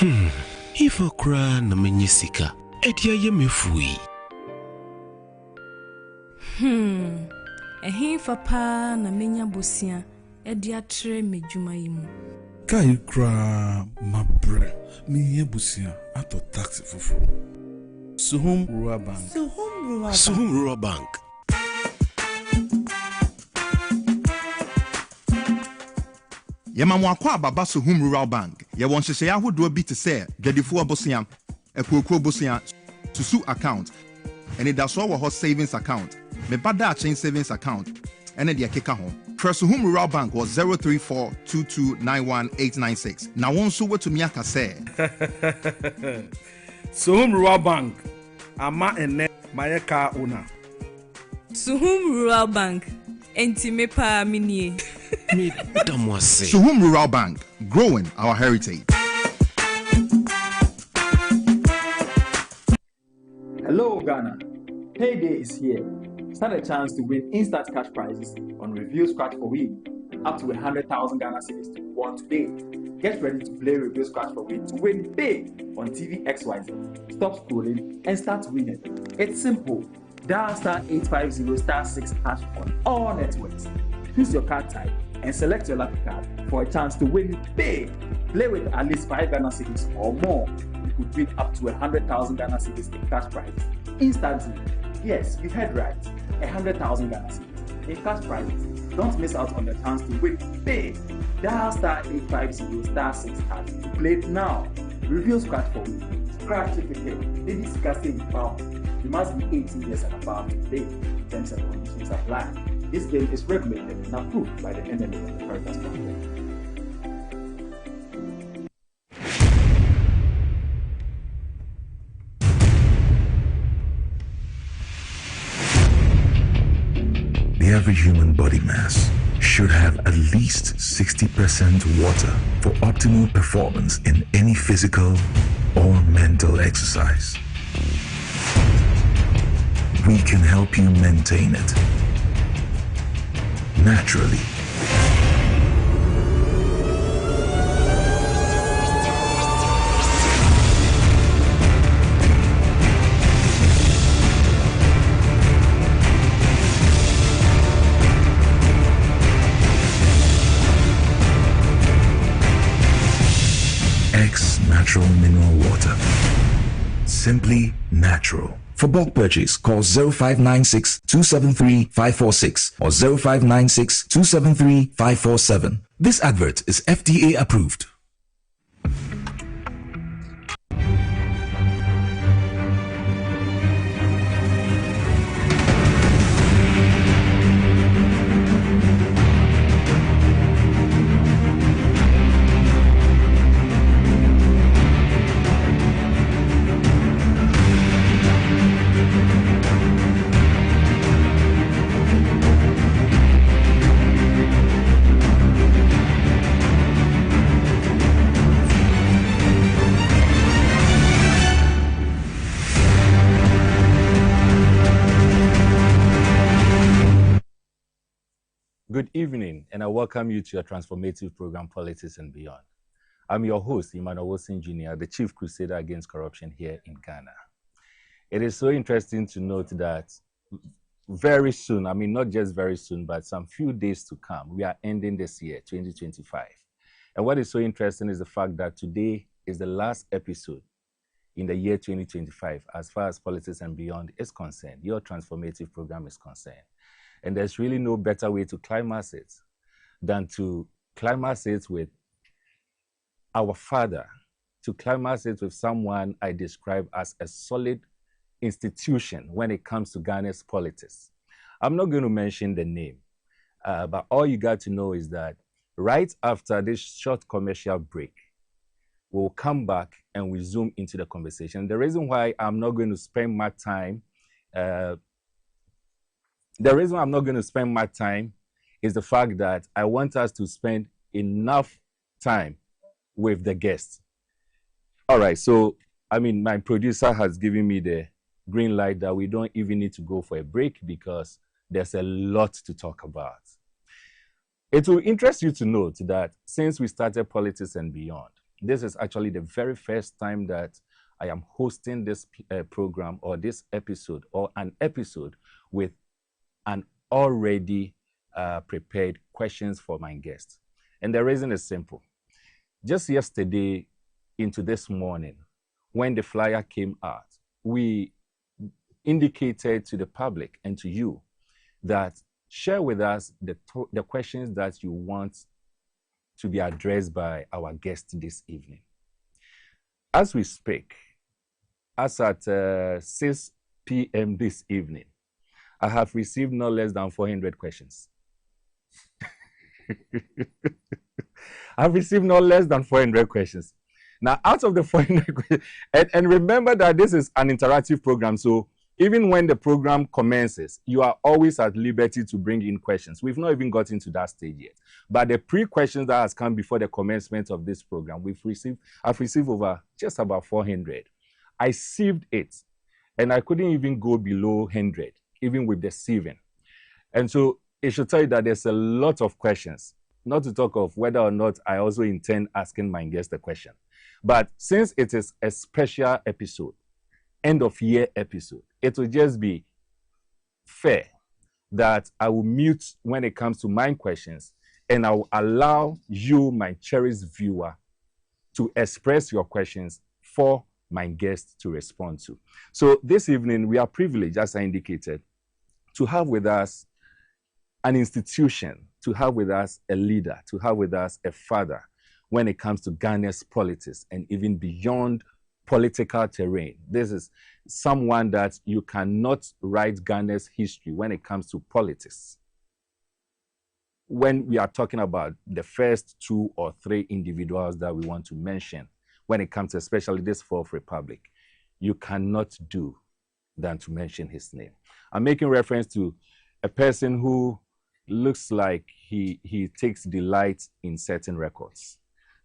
If a cry na menyisika, edia ye mefui. Ehinfa pa na menya bosia, edia tre medwuma yimu. Kai kra mabre, me busia ato taxi fufu. Suhum Rural Bank. Suhum Rural Bank. Yema kwa baba Suhum Rural Bank. Ye won hye ya hodo bi te se dwadifo abosia, ekokro bosia, susu account. And that's all our savings account. Me bada chain savings account. And the keka ho. Suhum Rural Bank was 03422919896. Now one so what to me aka say. Suhum Rural Bank. Ama ene mayeka owner. Suhum Rural Bank. Enti me pa minie. Suhum Rural Bank, growing our heritage. Hello, Ghana. Payday is here. Stand a chance to win instant cash prizes on Review Scratch for Win. Up to 100,000 Ghana cedis to be won today. Get ready to play Review Scratch for Win to win big on TV XYZ. Stop scrolling and start winning. It's simple. Dial *850*6# on all networks. Choose your card type and select your lucky card for a chance to win big. Play with at least 5 Ghana cedis or more. You could win up to 100,000 Ghana cedis in cash prizes instantly. Yes, you heard right. 100,000 Ghana cedis in cash prizes. Don't miss out on the chance to win big. Dial *850*6# to play it now. Review Scratch for Win. Scratch certificate. Lady Sika pound. You must be 18 years and above to play. Terms and conditions apply. This game is regulated and approved by the NMA and the Caritas Platform. The average human body mass should have at least 60% water for optimal performance in any physical or mental exercise. We can help you maintain it naturally. X Natural Mineral Water. Simply natural. For bulk purchase, call 0596 273 546 or 0596 273 547. This advert is FDA approved. Good evening, and I welcome you to your transformative program, Politics and Beyond. I'm your host, Emmanuel Jr., the Chief Crusader Against Corruption here in Ghana. It is so interesting to note that very soon, I mean, not just very soon, but some few days to come, we are ending this year, 2025. And what is so interesting is the fact that today is the last episode in the year 2025, as far as Politics and Beyond is concerned, your transformative program is concerned. And there's really no better way to climax it than to climax it with our father, to climax it with someone I describe as a solid institution when it comes to Ghana's politics. I'm not going to mention the name, but all you got to know is that right after this short commercial break, we'll come back and we zoom into the conversation. The reason why I'm not going to spend my time is the fact that I want us to spend enough time with the guests. All right, so, I mean, my producer has given me the green light that we don't even need to go for a break because there's a lot to talk about. It will interest you to note that since we started Politics and Beyond, This is actually the very first time that I am hosting this program or this episode or an episode with an already prepared questions for my guests. And the reason is simple. Just yesterday into this morning, when the flyer came out, we indicated to the public and to you that share with us the questions that you want to be addressed by our guest this evening. As we speak, as at 6 p.m. this evening, I have received no less than 400 questions. I've received no less than 400 questions. Now, out of the 400 questions, and remember that this is an interactive program, so even when the program commences, you are always at liberty to bring in questions. We've not even gotten to that stage yet. But the pre-questions that has come before the commencement of this program, I've received over just about 400. I sieved it, and I couldn't even go below 100, even with the sieving. And so it should tell you that there's a lot of questions, not to talk of whether or not I also intend asking my guest a question. But since it is a special episode, end of year episode, it will just be fair that I will mute when it comes to my questions, and I will allow you, my cherished viewer, to express your questions for my guest to respond to. So this evening, we are privileged, as I indicated, to have with us an institution, to have with us a leader, to have with us a father when it comes to Ghana's politics and even beyond political terrain. This is someone that you cannot write Ghana's history when it comes to politics. When we are talking about the first 2 or 3 individuals that we want to mention, when it comes to especially this Fourth Republic, you cannot do than to mention his name. I'm making reference to a person who looks like he takes delight in certain records.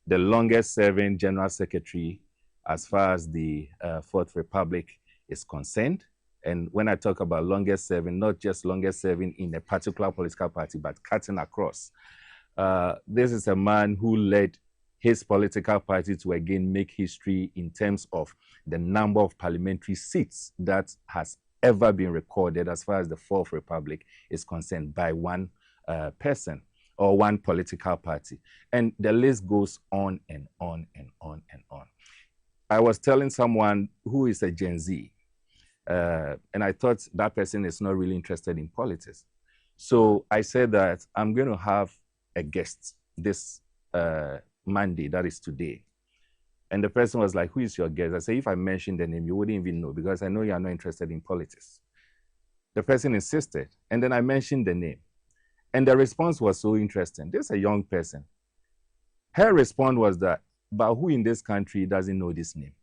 The longest serving General Secretary as far as the Fourth Republic is concerned. And when I talk about longest serving, not just longest serving in a particular political party, but cutting across. This is a man who led his political party to again make history in terms of the number of parliamentary seats that has ever been recorded as far as the Fourth Republic is concerned by one person or one political party. And the list goes on and on and on and on. I was telling someone who is a Gen Z, and I thought that person is not really interested in politics. So I said that I'm going to have a guest this Monday, that is today. And the person was like, who is your guest? I said, if I mention the name, you wouldn't even know because I know you are not interested in politics. The person insisted, and then I mentioned the name. And the response was so interesting. This is a young person. Her response was that, but who in this country doesn't know this name?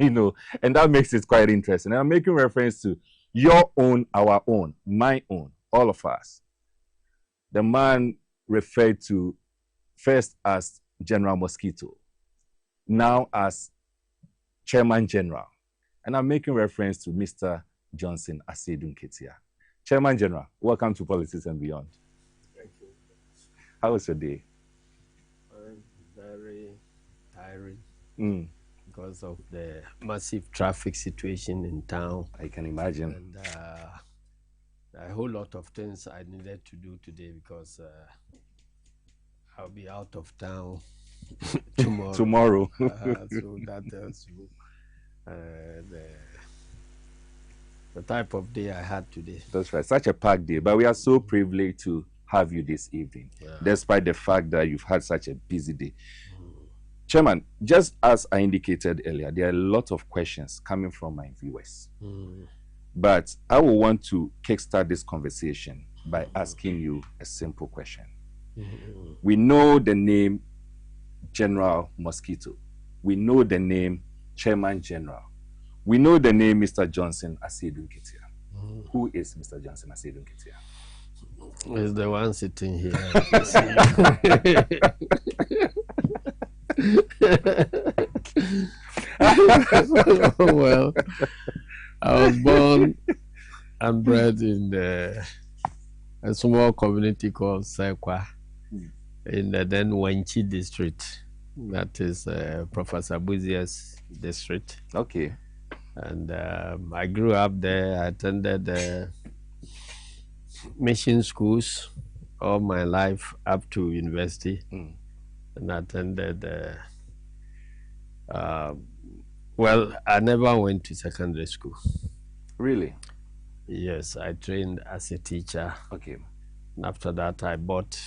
You know, and that makes it quite interesting. And I'm making reference to your own, our own, my own, all of us. The man referred to first as General Mosquito, now as Chairman General. And I'm making reference to Mr. Johnson Asedun Ketia. Chairman General, welcome to Politics and Beyond. Thank you. How was your day? Very tiring because of the massive traffic situation in town. I can imagine. And a whole lot of things I needed to do today because I'll be out of town tomorrow. So that tells you the type of day I had today. That's right. Such a packed day. But we are so privileged to have you this evening, despite the fact that you've had such a busy day. Chairman, just as I indicated earlier, there are a lot of questions coming from my viewers. But I will want to kickstart this conversation by asking you a simple question. We know the name General Mosquito. We know the name Chairman General. We know the name Mr. Johnson Asedun Ketia. Who is Mr. Johnson Asedun Ketia? He's the one sitting here. Well, I was born and bred in a small community called Sekwa in the then Wenchi district That is Professor Buzia's district. Okay. And I grew up there. I attended mission schools all my life up to university. And I attended, well, I never went to secondary school. Really? Yes, I trained as a teacher. Okay. And after that, I bought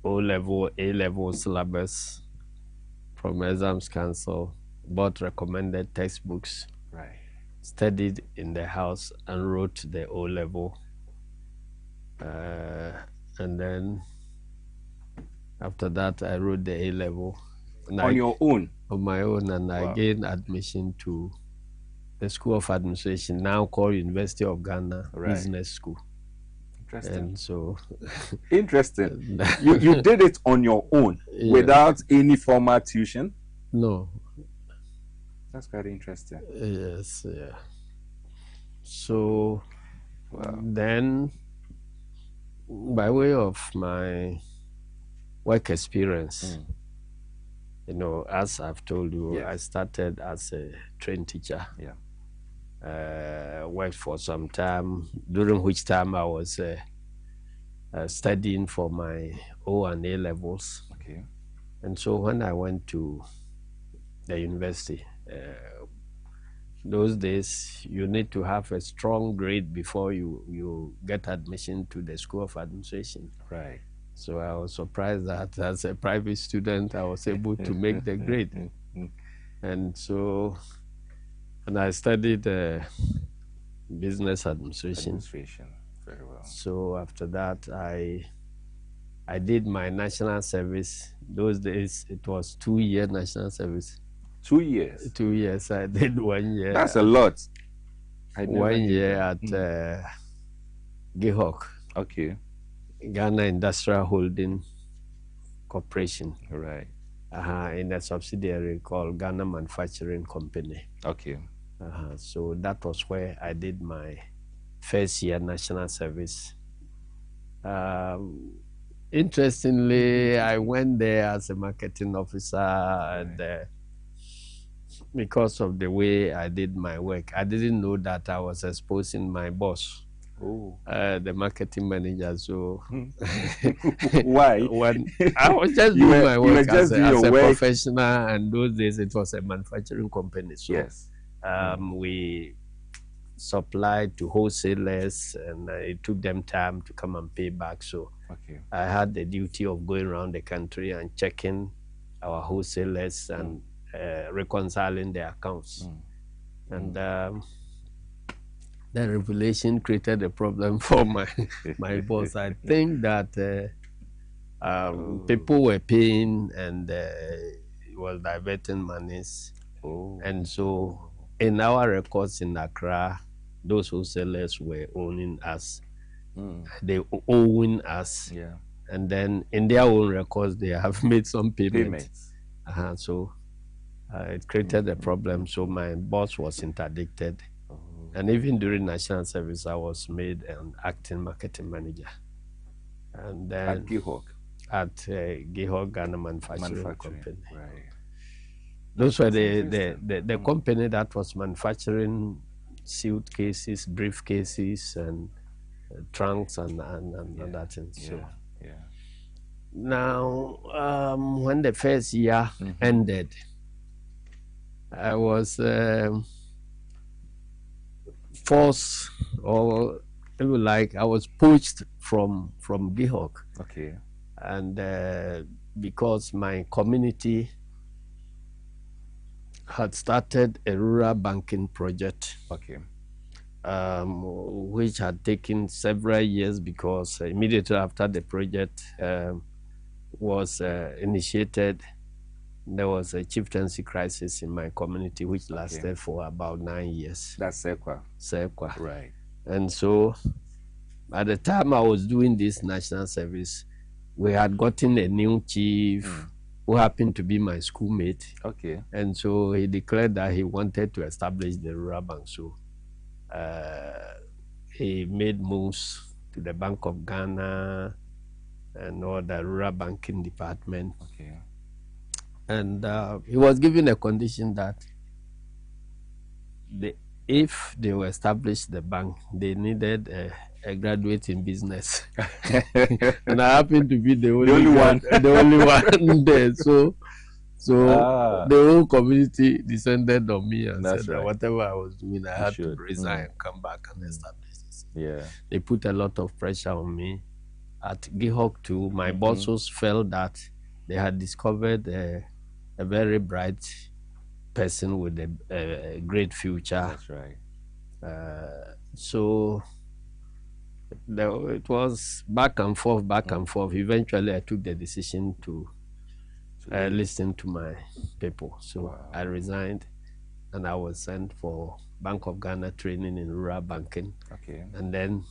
O-level, A-level syllabus from Exams Council, bought recommended textbooks, right, studied in the house and wrote the O-level. And then after that, I wrote the A-level. On your own? On my own, and wow. I gained admission to the School of Administration, now called University of Ghana Business School. Interesting. And so interesting. you did it on your own, without any formal tuition? No. That's quite interesting. Yes, yeah. So then, by way of my work experience, you know, as I've told you, I started as a trained teacher. Yeah. Worked for some time, during which time I was studying for my O and A levels. Okay. And so when I went to the university, those days you need to have a strong grade before you get admission to the School of Administration. Right. So I was surprised that as a private student I was able to make the grade. And so, and I studied business administration. Very well. So after that, I did my national service. Those days it was 2-year national service. 2 years? 2 years. I did 1 year. That's a lot. 1 year at GIHOC. Okay. Ghana Industrial Holding Corporation. Right. In a subsidiary called Ghana Manufacturing Company. Okay. So that was where I did my first year national service. Interestingly, I went there as a marketing officer, and because of the way I did my work, I didn't know that I was exposing my boss, the marketing manager. So why? When I was just doing my work as a professional, and those days it was a manufacturing company. So yes. We supplied to wholesalers, and it took them time to come and pay back. So I had the duty of going around the country and checking our wholesalers and reconciling their accounts. And the revelation created a problem for my boss. I think that people were paying, and it was diverting monies. And so in our records in Accra, those wholesalers were owning us. They owing us. Yeah. And then in their own records, they have made some payments. So it created a problem. So my boss was interdicted. And even during national service, I was made an acting marketing manager. And then at GIHOC? At GIHOC Ghana Manufacturing Company. Right. Those were the company that was manufacturing suitcases, briefcases, and trunks and other things. So now, when the first year ended, I was forced, or if you like, I was poached from GIHOC. Okay. And because my community had started a rural banking project, which had taken several years, because immediately after the project was initiated, there was a chieftaincy crisis in my community, which lasted for about 9 years. That's Sekwa. Sekwa. Right. And so, at the time I was doing this national service, we had gotten a new chief who happened to be my schoolmate. Okay. And so he declared that he wanted to establish the rural bank. So he made moves to the Bank of Ghana and all the rural banking department. Okay. And he was given a condition that if they will establish the bank, they needed a graduate in business. And I happened to be the only one. The only one there. So the whole community descended on me and said that whatever I was doing, I had to resign and come back and establish this. Yeah. They put a lot of pressure on me. At GIHOC too, my bosses felt that they had discovered a very bright person with a great future. That's right. So it was back and forth. Eventually, I took the decision to listen to my people. So I resigned, and I was sent for Bank of Ghana training in rural banking. Okay. And then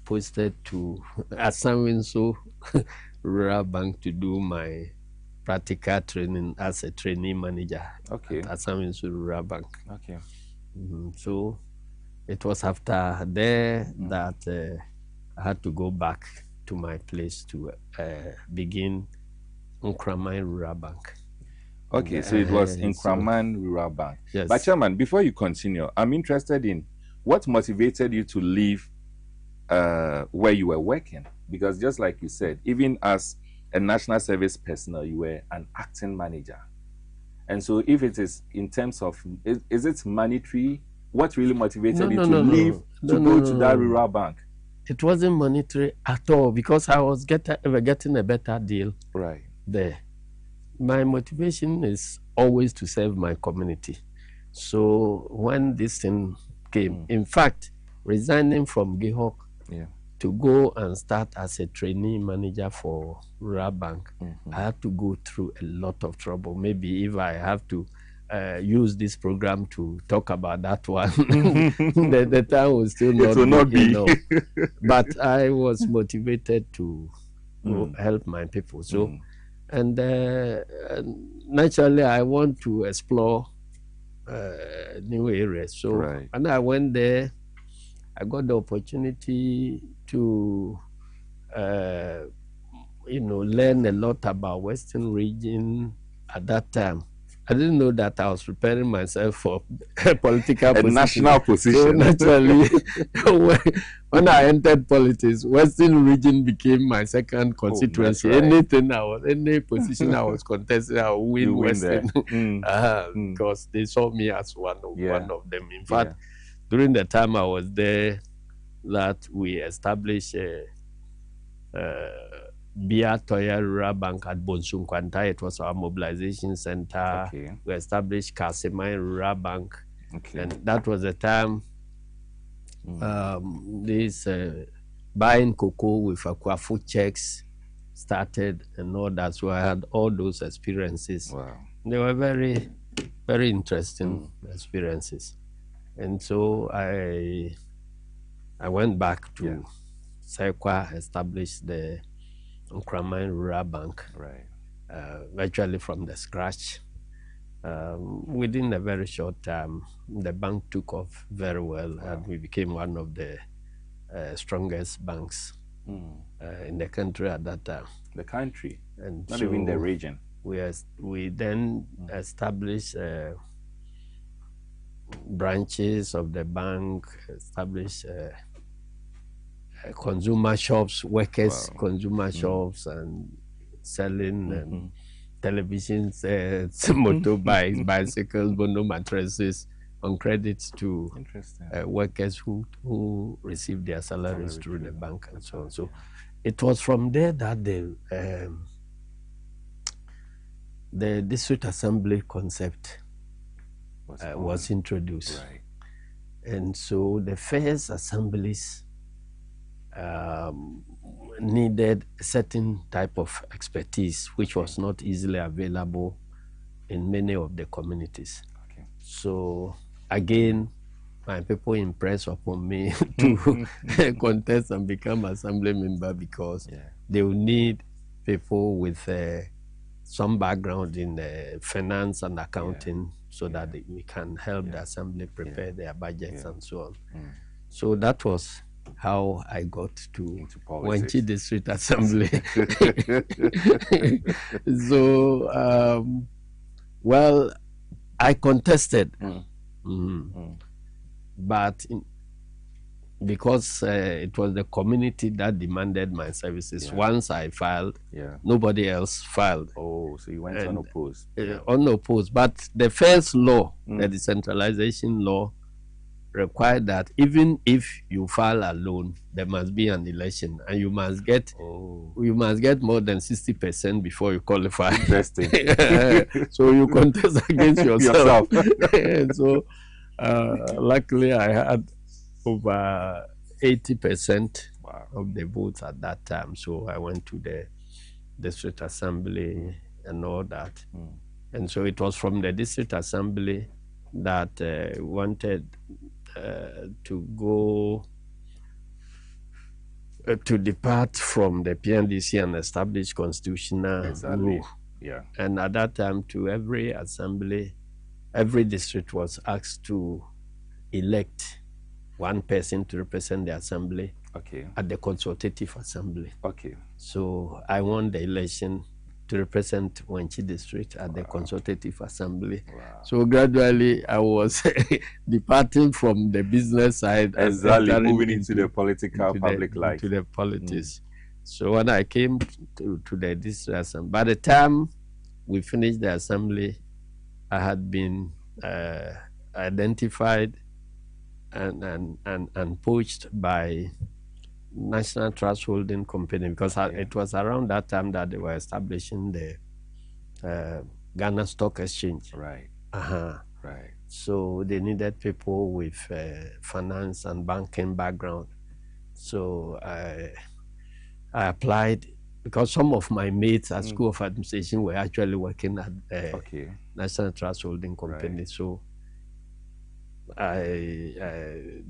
posted to Asanwinso Rural Bank to do my practical training as a trainee manager at Asanwinso Rural Bank. Okay. So it was after there that I had to go back to my place to begin Nkraman Rural Bank. Okay, so it was Nkraman Rural Bank. Yes. But Chairman, before you continue, I'm interested in what motivated you to leave where you were working, because just like you said, even as a national service personnel, you were an acting manager. And so if it is in terms of, is it monetary? What really motivated you to leave to go to that rural bank? It wasn't monetary at all, because I was getting a better deal there. My motivation is always to serve my community. So when this thing came, in fact, resigning from GIHOC to go and start as a trainee manager for Rural Bank, I had to go through a lot of trouble. Maybe if I have to use this program to talk about that one, the time will still not be enough. But I was motivated to help my people. So, and naturally, I want to explore new areas. So, and I went there. I got the opportunity to, learn a lot about Western region at that time. I didn't know that I was preparing myself for a political position. National position. So naturally, when I entered politics, Western region became my second constituency. Any position I was contesting, I would win Western. Because they saw me as one of them. In fact, during the time I was there, that we established Bia Toya Rural Bank at Bonsunkwanta. It was our mobilization center. We established Kasemai Rural Bank. And that was the time this buying cocoa with aquafood checks started and all that. So I had all those experiences. They were very, very interesting experiences. And so I went back to Sekwa, established the Nkraman Rural Bank, virtually from the scratch. Within a very short time, the bank took off very well, and we became one of the strongest banks in the country at that time. The country, and not even the region. We then established branches of the bank, established consumer shops, workers' consumer shops, and selling television sets, motorbikes, bicycles, bundle mattresses on credit to workers who receive their salaries through the bank and so on. So it was from there that the district assembly concept was introduced. And so the first assemblies needed a certain type of expertise, which was not easily available in many of the communities. So again, my people impressed upon me to contest and become assembly member, because they will need people with some background in finance and accounting, so that we can help the assembly prepare their budgets and so on. So that was how I got to Wanchi District Assembly. So Well, I contested, but because it was the community that demanded my services. Once I filed, nobody else filed. Oh, so you went unopposed. Unopposed. But the first law, the decentralization law, required that even if you file alone, there must be an election, and you must get more than 60% before you qualify. Interesting. So you contest against yourself. So luckily I had over 80% of the votes at that time. So I went to the district assembly and all that. And so it was from the district assembly that wanted to go to depart from the PNDC and establish constitutional rule. Yeah. And at that time, to every assembly, every district was asked to elect one person to represent the assembly at the consultative assembly. So I won the election to represent Wenchi district at the consultative assembly. So gradually I was departing from the business side and moving into the political public life. To the politics. So when I came to the district assembly, by the time we finished the assembly, I had been identified and poached by National Trust Holding Company, because it was around that time that they were establishing the Ghana Stock Exchange. Right. Right. So they needed people with finance and banking background. So I applied, because some of my mates at School of Administration were actually working at National Trust Holding Company. Right. So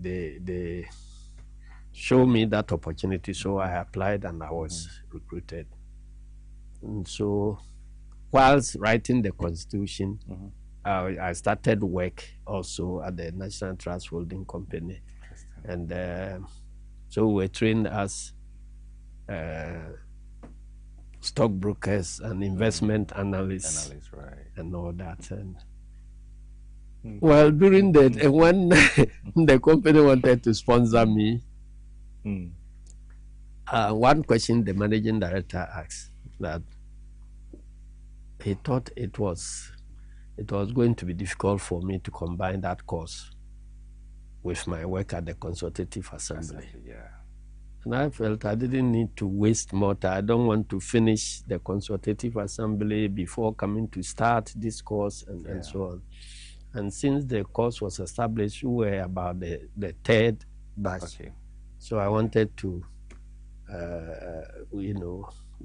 they showed me that opportunity, so I applied and I was recruited. And so whilst writing the constitution, I started work also at the National Trust Holding Company. And so we were trained as stockbrokers and investment analysts and all that. And well, during that, when the company wanted to sponsor me, one question the managing director asked, that he thought it was going to be difficult for me to combine that course with my work at the consultative assembly. And I felt I didn't need to waste more time. I don't want to finish the consultative assembly before coming to start this course and so on. And since the course was established, we were about the third batch. So I wanted to,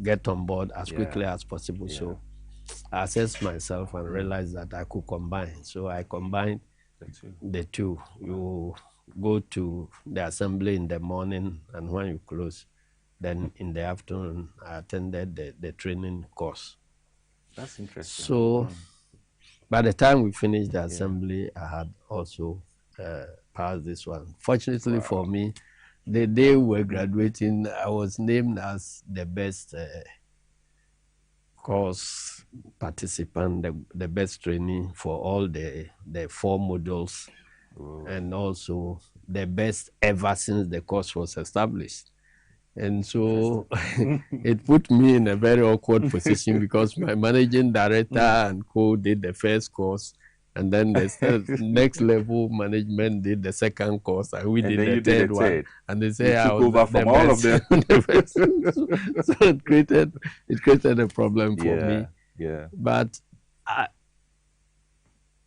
get on board as quickly as possible. So I assessed myself and realized that I could combine. So I combined the two. You go to the assembly in the morning, and when you close, then in the afternoon, I attended the training course. That's interesting. So by the time we finished the assembly, I had also passed this one. Fortunately for me, the day we were graduating, I was named as the best course participant, the best trainee for all the 4 modules, and also the best ever since the course was established. And so it put me in a very awkward position, because my managing director and co did the first course, and then the next level management did the second course, and we did the third one. And they say I was over from all of them. So it created a problem for me. Yeah. But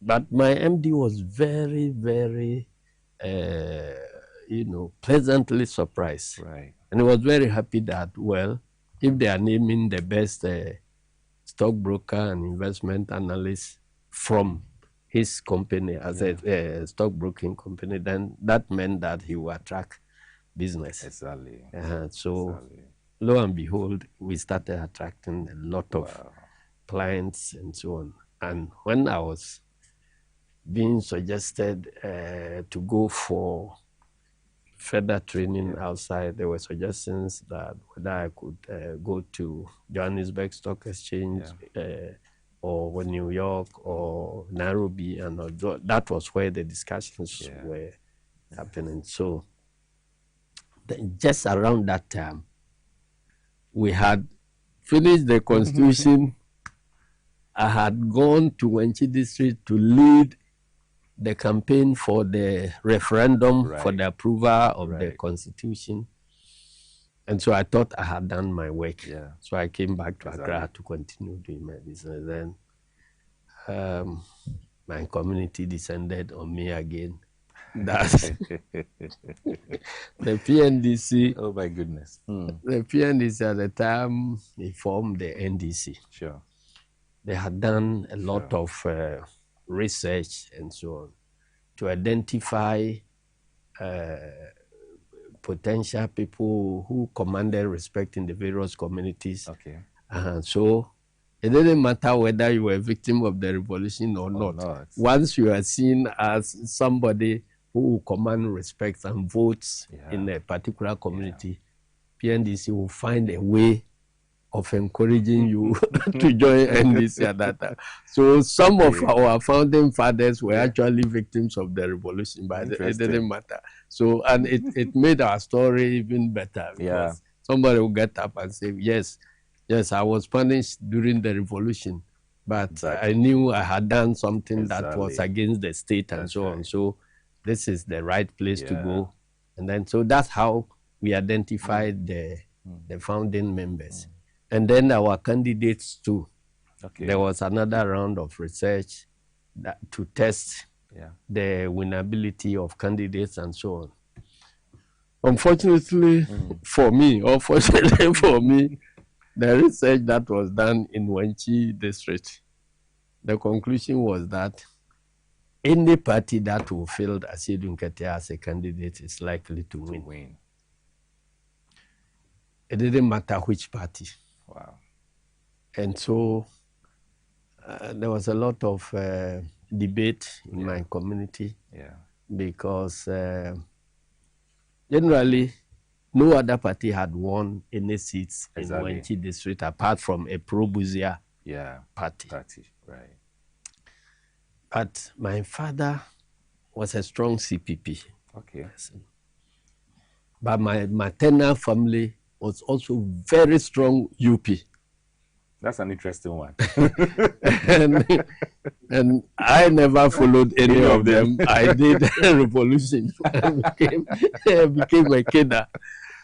my MD was very, very, pleasantly surprised. Right. And he was very happy that, well, if they are naming the best stockbroker and investment analyst from his company as a stockbroking company, then that meant that he will attract business. Exactly. Lo and behold, we started attracting a lot of clients and so on. And when I was being suggested to go for further training outside, there were suggestions that whether I could go to Johannesburg Stock Exchange, or New York or Nairobi, and that was where the discussions were happening. So just around that time, we had finished the constitution. I had gone to Wenchi district to lead the campaign for the referendum for the approval of the constitution. And so I thought I had done my work. So I came back to Accra to continue doing my business. Then my community descended on me again. That's the PNDC. Oh my goodness. The PNDC at the time, they formed the NDC. Sure. They had done a lot of research and so on to identify potential people who commanded respect in the various communities. Okay. So it didn't matter whether you were a victim of the revolution or not. Once you are seen as somebody who command respect and votes in a particular community, PNDC will find a way of encouraging you to join NDC at that time. So some of our founding fathers were actually victims of the revolution, but it didn't matter. So, and it made our story even better, because somebody will get up and say, yes, I was punished during the revolution, but I knew I had done something that was against the state and so on. So this is the right place to go. And then, so that's how we identified the founding members. And then our candidates too. There was another round of research to test the winnability of candidates and so on. Unfortunately for me, or fortunately for me, the research that was done in Wenchi district, the conclusion was that any party that will field Asiedu Nketia as a candidate is likely to win. It didn't matter which party. Wow. And so there was a lot of debate in my community because generally no other party had won any seats in Wenchi district apart from a pro-Buzia party. Right. But my father was a strong CPP. Person. But my maternal family was also very strong UP. That's an interesting one. and I never followed any of them. I did a revolution. I became a kidder.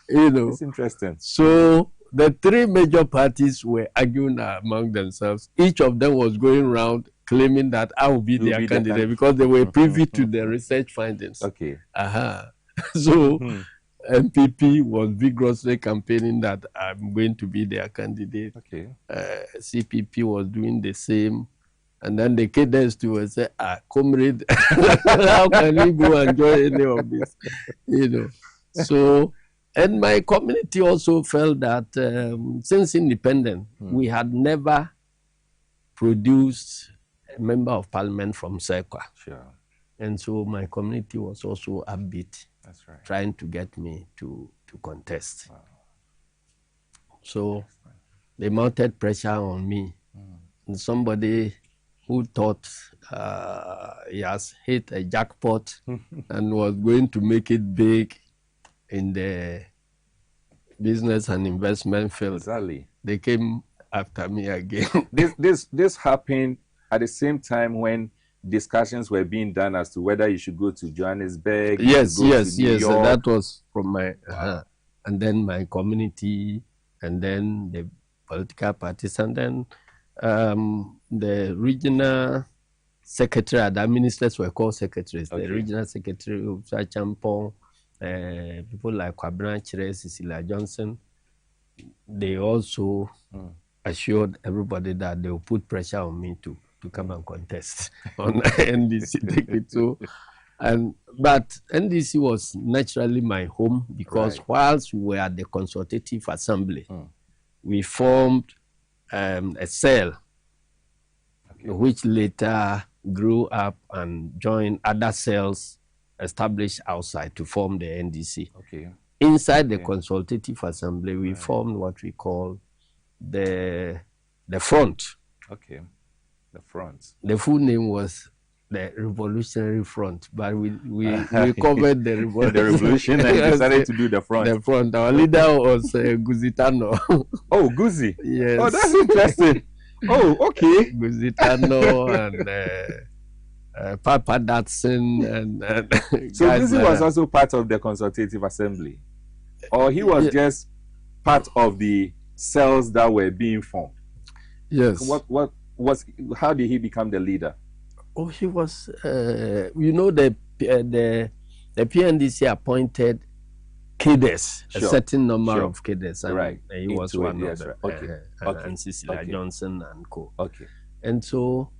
You know. It's interesting. So the three major parties were arguing among themselves. Each of them was going around claiming that I will be their candidate because they were privy to the research findings. So MPP was vigorously campaigning that I'm going to be their candidate. CPP was doing the same. And then the cadets too will say, comrade, how can you go and join any of this? You know. So, and my community also felt that since independence, we had never produced a member of parliament from Sekwa. And so my community was also upbeat. Trying to get me to contest. So they mounted pressure on me. And somebody who thought he has hit a jackpot and was going to make it big in the business and investment field. They came after me again. This happened at the same time when discussions were being done as to whether you should go to Johannesburg. Yes. That was from my and then my community, and then the political parties, and then the regional secretary. The ministers were called secretaries. The regional secretary of Champon, people like Kwabena Chire, Cecilia Johnson. They also assured everybody that they will put pressure on me to come and contest on NDC ticket. So, but NDC was naturally my home because whilst we were at the consultative assembly, we formed a cell which later grew up and joined other cells established outside to form the NDC. Inside the consultative assembly, we formed what we call the front. The Front. The full name was the Revolutionary Front, but we covered the revolution. The revolution and decided to do the front. The front. Our leader was Guzitano. Oh, Guzi. Yes. Oh, that's interesting. Oh, okay. Guzitano and Papa Datsun and so Guzi was also part of the Consultative Assembly, or he was just part of the cells that were being formed. Yes. How did he become the leader? Oh, he was, the PNDC appointed cadres, a certain number of cadres, and right. He was one of them. Okay. And Cecilia Johnson and co. Okay. And so,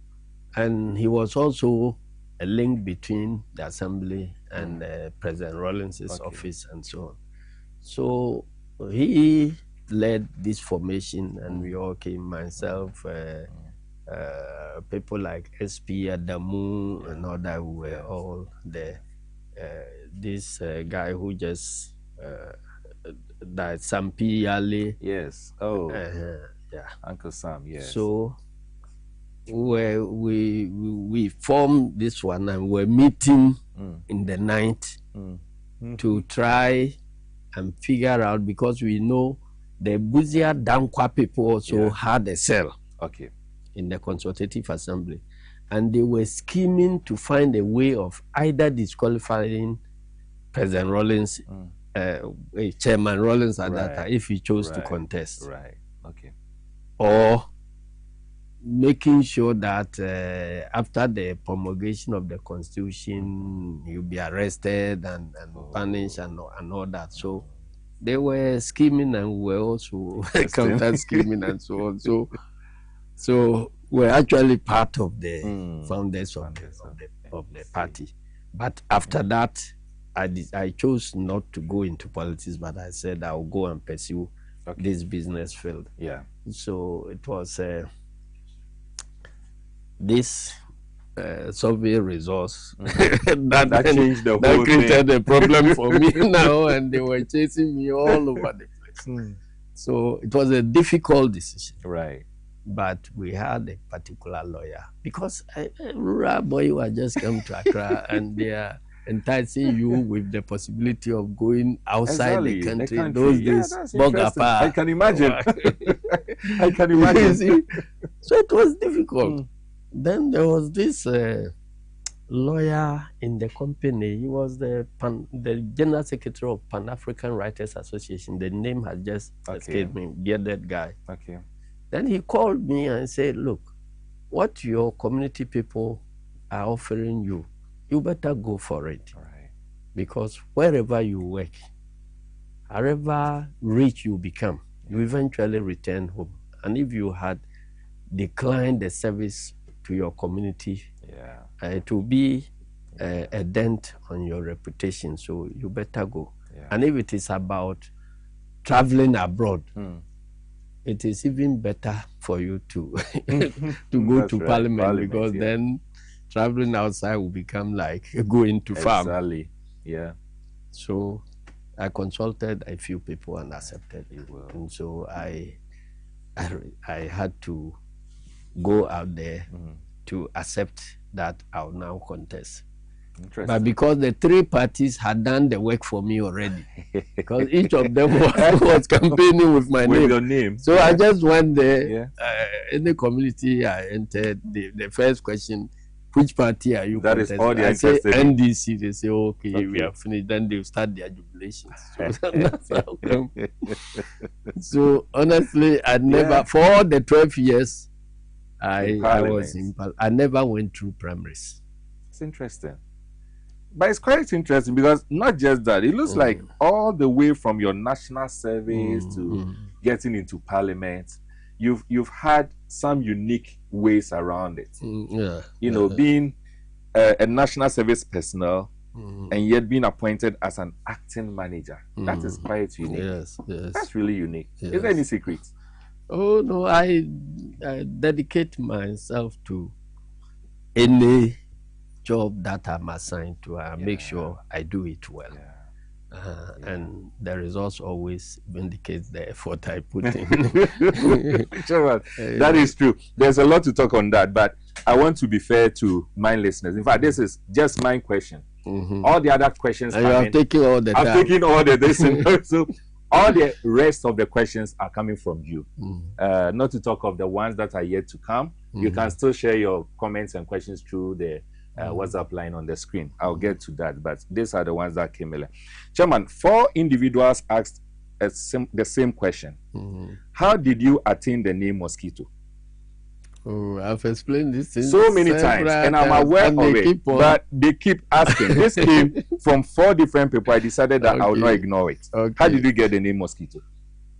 and he was also a link between the assembly and President Rawlings's office and so on. So he led this formation, and we all came, myself, people like SP Adamu and all that, we were all there. This guy who just died, Sampi Yale. Yes. Oh. Yeah. Uncle Sam. Yes. So we formed this one, and we're meeting in the night to try and figure out, because we know the Buzia Dankwa people also had a cell. Okay. In the Consultative Assembly, and they were scheming to find a way of either disqualifying President Rawlings, Chairman Rawlings at that time, if he chose to contest. Right. Okay. Or making sure that after the promulgation of the Constitution, he'll be arrested and punished and all that. So they were scheming, and we were also counter scheming and so on. So we're actually part of the founders of the party. But after that, I chose not to go into politics, but I said I'll go and pursue this business field. Yeah. So it was this survey resource that changed the whole thing. That created a problem for me now, and they were chasing me all over the place. So it was a difficult decision. Right. But we had a particular lawyer, because a rural boy who had just come to Accra, and they are enticing you with the possibility of going outside the country. Those days, Bogapa. I can imagine. I can imagine. So it was difficult. Then there was this lawyer in the company. He was the general secretary of Pan-African Writers Association. The name had just escaped me. Bearded guy. Okay. Then he called me and said, look, what your community people are offering you, you better go for it. Right. Because wherever you work, however rich you become, you eventually return home. And if you had declined the service to your community, it will be a dent on your reputation. So you better go. Yeah. And if it is about traveling abroad, it is even better for you to go to Parliament, because then traveling outside will become like going to farm. Exactly. Yeah. So I consulted a few people and accepted it. And so I had to go out there to accept that I'll now contest. But because the three parties had done the work for me already, because each of them was campaigning with my name. Your name. So I just went there. In the community I entered, the first question, which party are you contesting? Is all the I say NDC. They say, okay, we are finished. Then they start their jubilations. So that's how come. So honestly, I never, for all the 12 years I was in Parliament, I never went through primaries. It's interesting. But it's quite interesting, because not just that, it looks like all the way from your national service to getting into Parliament, you've had some unique ways around it. You know, being a national service personnel and yet being appointed as an acting manager. That is quite unique. Yes. That's really unique. Is there any secret? Oh no, I dedicate myself to any job that I'm assigned to. I make sure I do it well. And the results always vindicate the effort I put in. Sure, that is true. There's a lot to talk on that, but I want to be fair to my listeners. In fact, this is just my question. All the other questions and you are taking all the time. I'm taking all the this. So all the rest of the questions are coming from you. Not to talk of the ones that are yet to come. You can still share your comments and questions through the WhatsApp line on the screen. I'll get to that, but these are the ones that came earlier. Chairman, 4 individuals asked the same question. How did you attain the name Mosquito? Oh, I've explained this so many times, and I'm aware of it, but they keep asking. This came from 4 different people. I decided that I will not ignore it. How did you get the name Mosquito?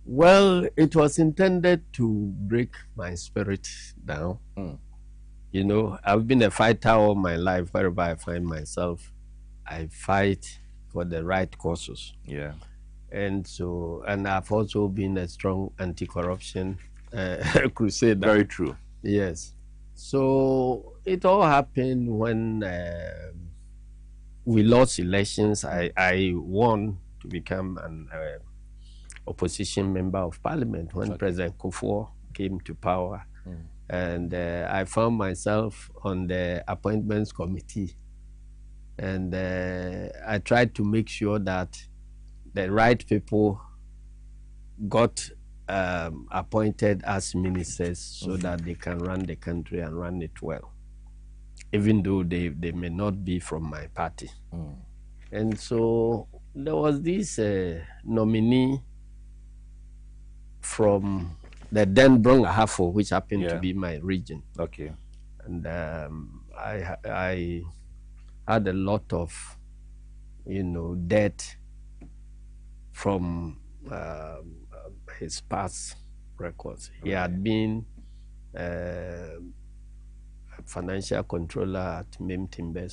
Well, it was intended to break my spirit down. You know, I've been a fighter all my life. Wherever I find myself, I fight for the right causes. Yeah. And so, and I've also been a strong anti-corruption crusader. Very true. Yes. So it all happened when we lost elections. I won to become an opposition member of parliament when President Kufuor came to power. And I found myself on the appointments committee. And I tried to make sure that the right people got appointed as ministers so that they can run the country and run it well, even though they may not be from my party. And so there was this nominee from the then Brong-Ahafo, which happened to be my region. Okay. And I had a lot of, you know, debt from his past records. He had been a financial controller at Mem Timber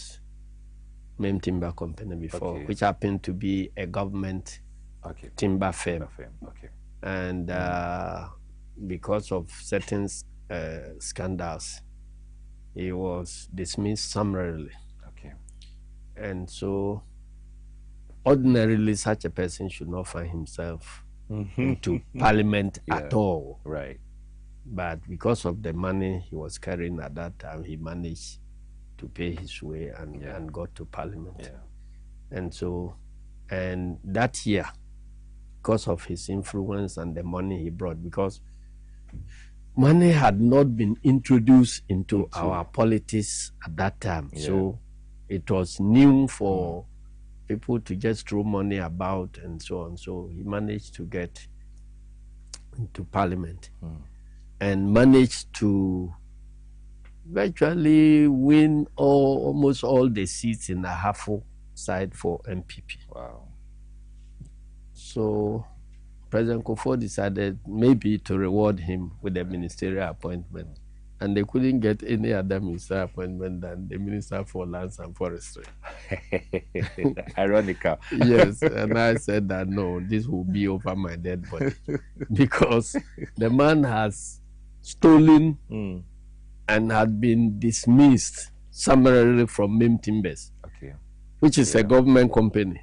Company before, which happened to be a government timber firm. And because of certain scandals, he was dismissed summarily. And so ordinarily such a person should not find himself into parliament at all. Right. But because of the money he was carrying at that time, he managed to pay his way and got to parliament. And so, and that year, because of his influence and the money he brought, because money had not been introduced into our politics at that time. So it was new for people to just throw money about and so on. So he managed to get into parliament and managed to virtually win almost all the seats in the Ahafo side for MPP. Wow. So President Kufuor decided maybe to reward him with a ministerial appointment. And they couldn't get any other ministerial appointment than the Minister for Lands and Forestry. Ironical. Yes, and I said that no, this will be over my dead body. Because the man has stolen and had been dismissed summarily from Mem Timbers, which is a government company,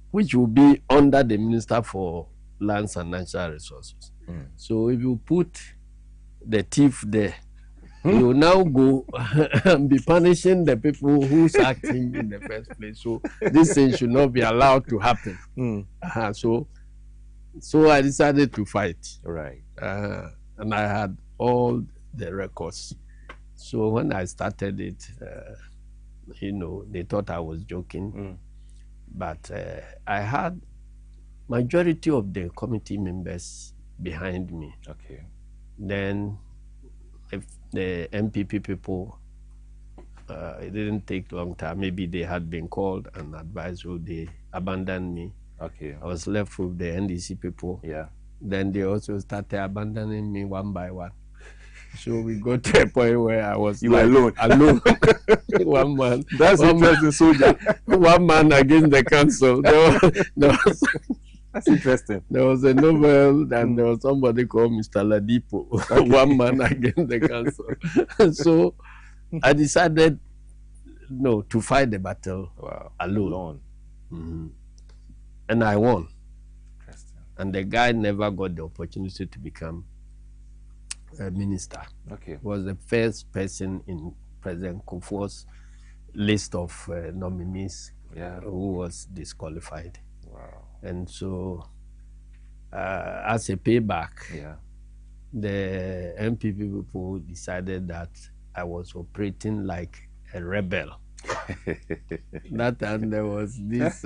which will be under the Minister for Lands and Natural Resources. So if you put the thief there, you will now go and be punishing the people who's acting in the first place. So this thing should not be allowed to happen. So I decided to fight. Right. And I had all the records. So when I started it, you know, they thought I was joking. But I had majority of the committee members behind me. Then if the MPP people, it didn't take a long time. Maybe they had been called and advised, so they abandoned me. I was left with the NDC people. Then they also started abandoning me one by one. So we got to a point where I was alone. One man. That's interesting, soldier. One man against the council. That's interesting. There was a novel, and there was somebody called Mr. Ladipo. One man against the council. So I decided to fight the battle alone. And I won. And the guy never got the opportunity to become a minister. He was the first person in President Kufuor's list of nominees Yeah. who was disqualified. Wow. And so, as a payback, Yeah. the MPP people decided that I was operating like a rebel. That time there was this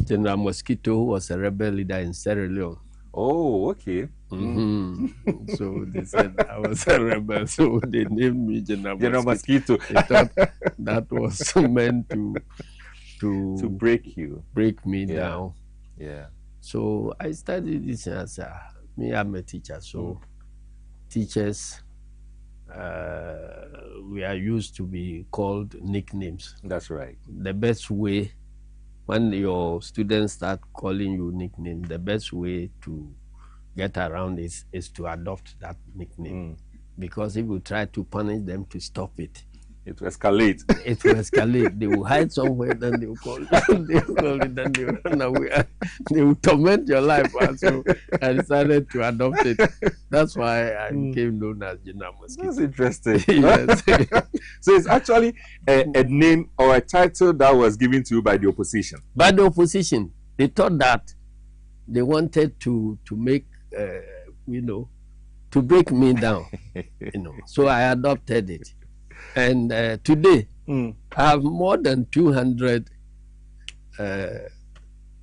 General Mosquito, who was a rebel leader in Sierra Leone. Oh, okay. So they said I was a rebel, so they named me General Mosquito. They thought that was meant to break me down. Yeah. So I studied this as I'm a teacher, so teachers, we are used to be called nicknames. That's right. The best way, when your students start calling you nickname, the best way to get around is to adopt that nickname. Because if you try to punish them to stop it, it will escalate. It will escalate. They will hide somewhere, then they will call you. They will call it, then they will run away. They will torment your life. And so I decided to adopt it. That's why I became known as General Mosquito. That's interesting. Yes. So it's actually a name or a title that was given to you by the opposition. By the opposition. They thought that they wanted to make, to break me down. So I adopted it. And today, I have more than 200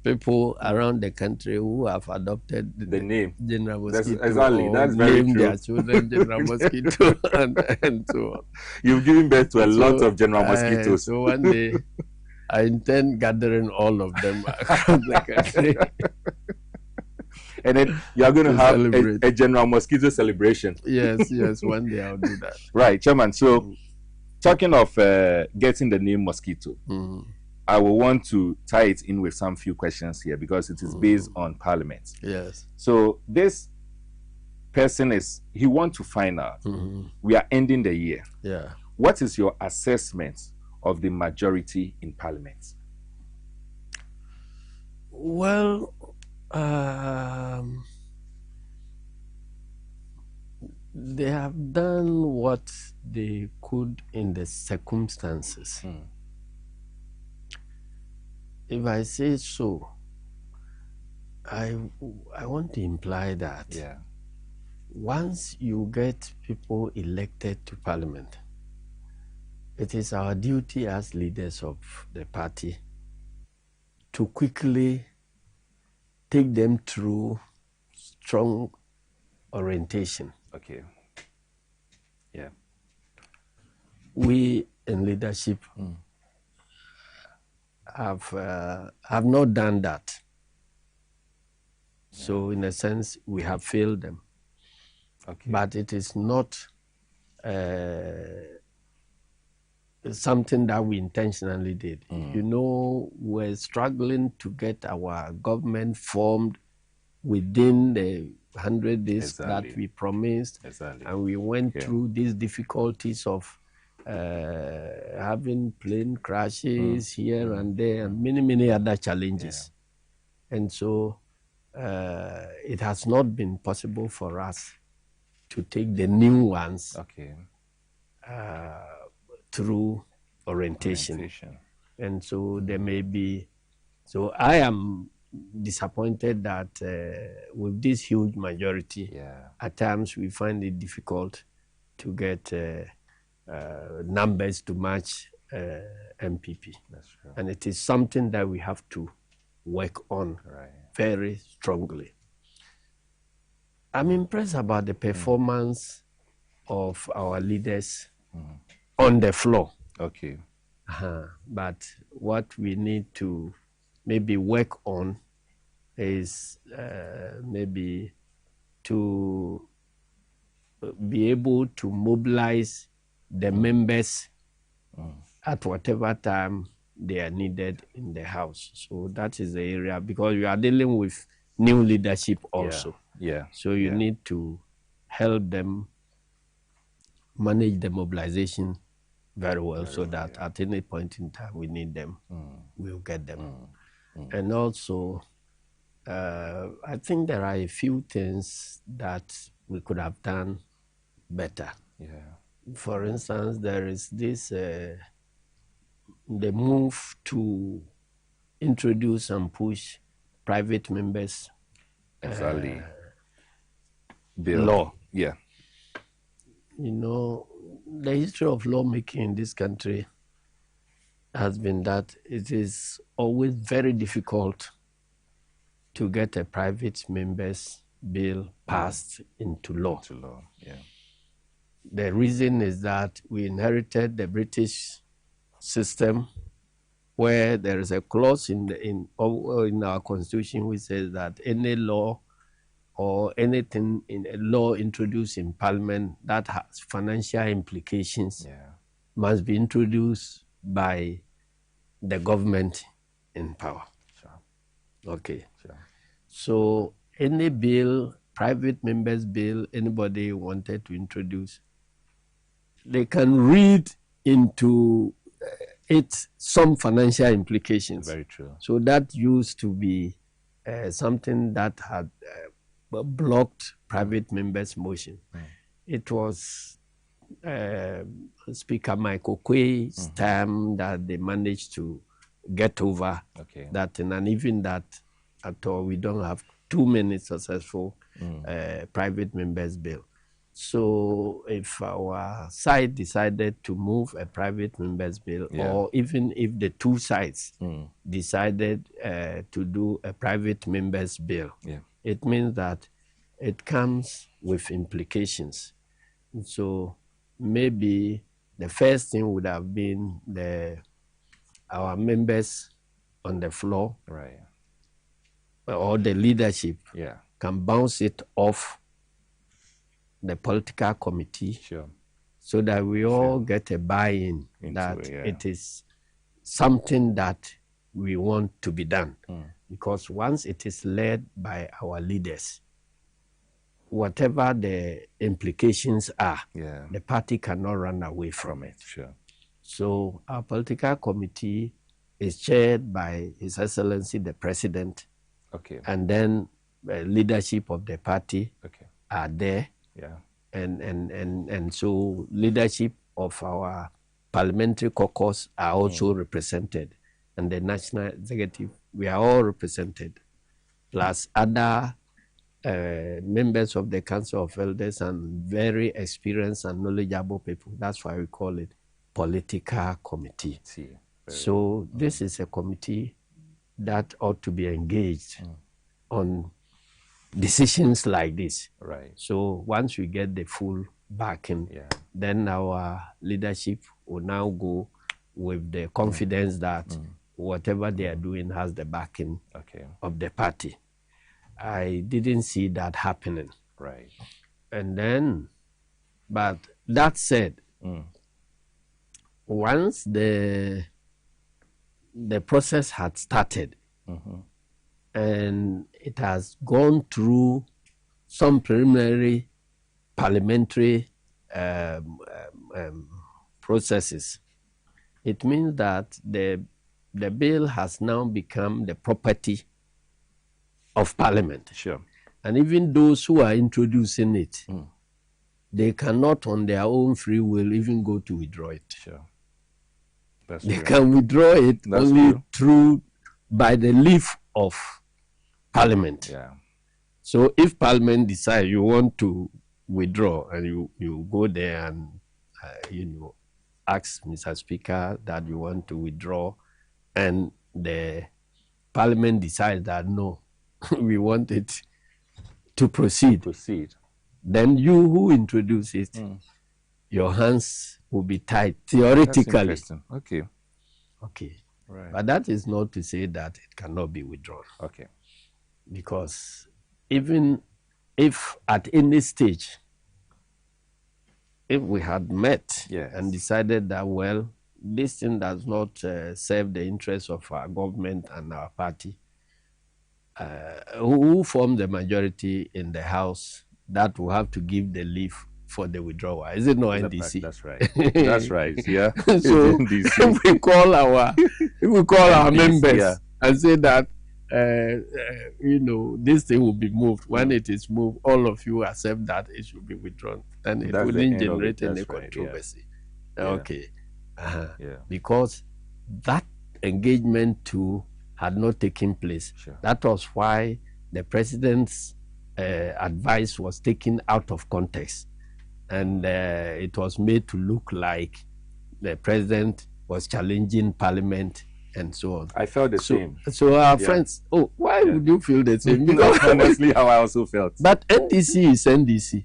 people around the country who have adopted the name General Mosquito. That's very true. Their children General Mosquito and so on. You've given birth to a lot of General Mosquitoes. So one day, I intend gathering all of them across the country. And then you are going to have a General Mosquito celebration. Yes, one day I'll do that. Right, Chairman. So, talking of getting the name Mosquito, I will want to tie it in with some few questions here because it is based on Parliament. Yes. So, this person he wants to find out, we are ending the year. Yeah. What is your assessment of the majority in Parliament? Well, they have done what they could in the circumstances. If I say so, I want to imply that once you get people elected to Parliament, it is our duty as leaders of the party to quickly take them through strong orientation. Okay. Yeah. We in leadership have not done that. So in a sense, we have failed them. Okay. But it is not something that we intentionally did. We're struggling to get our government formed within the 100 days that we promised. And we went through these difficulties of having plane crashes here and there and many other challenges. And so it has not been possible for us to take the new ones through orientation. And so there may be, so I am disappointed that with this huge majority, at times we find it difficult to get numbers to match MPP. That's true. And it is something that we have to work on very strongly. I'm impressed about the performance of our leaders on the floor. Okay. But what we need to maybe work on is maybe to be able to mobilize the members at whatever time they are needed in the House. So that is the area, because we are dealing with new leadership also. So you need to help them manage the mobilization very well, so that at any point in time we need them, we'll get them. And also, I think there are a few things that we could have done better. Yeah. For instance, there is this the move to introduce and push private members Exactly. Bill. law. Yeah. You know, the history of lawmaking in this country has been that it is always very difficult to get a private members bill passed into law. Yeah. The reason is that we inherited the British system, where there is a clause in our constitution which says that any law or anything in a law introduced in Parliament that has financial implications must be introduced by the government in power. Sure. Okay. Sure. So any bill, private members bill, anybody wanted to introduce, they can read into it some financial implications. Very true. So that used to be something that had blocked private members' motion. It was Speaker Michael Quay's time that they managed to get over that, and even that at all, we don't have too many successful private members' bill. So if our side decided to move a private members bill, or even if the two sides decided to do a private members bill, it means that it comes with implications. So maybe the first thing would have been our members on the floor, right, or the leadership can bounce it off the political committee, so that we all get a buy-in that it is something that we want to be done. Because once it is led by our leaders, whatever the implications are, the party cannot run away from it. So our political committee is chaired by His Excellency the President, and then the leadership of the party are there. And so leadership of our parliamentary caucus are also represented, and the national executive, we are all represented, plus other members of the Council of Elders and very experienced and knowledgeable people. That's why we call it political committee. So this is a committee that ought to be engaged on decisions like this. Right. So once we get the full backing, then our leadership will now go with the confidence that whatever they are doing has the backing of the party. I didn't see that happening. Right. And then, but that said, once the process had started, and it has gone through some preliminary parliamentary processes, it means that the bill has now become the property of Parliament. And even those who are introducing it, they cannot on their own free will even go to withdraw it. They can withdraw it only through by the leave of Parliament. So if Parliament decides you want to withdraw, and you go there and ask Mr. Speaker that you want to withdraw, and the Parliament decides that no, we want it to proceed. Then you who introduce it, your hands will be tied theoretically. That's interesting. Okay. Right. But that is not to say that it cannot be withdrawn. Because even if at any stage, if we had met and decided that, well, this thing does not serve the interests of our government and our party, who form the majority in the House, that will have to give the leave for the withdrawal. Is it not NDC? That's right. That's right. Yeah. So if we call our members and say that this thing will be moved. When it is moved, all of you accept that it should be withdrawn. Then it wouldn't generate any controversy. Yeah. Okay. Yeah. Because that engagement too had not taken place. Sure. That was why the president's advice was taken out of context. And it was made to look like the president was challenging parliament and so on. I felt the same. So our friends, why would you feel the same? Because honestly, how I also felt. But NDC is NDC.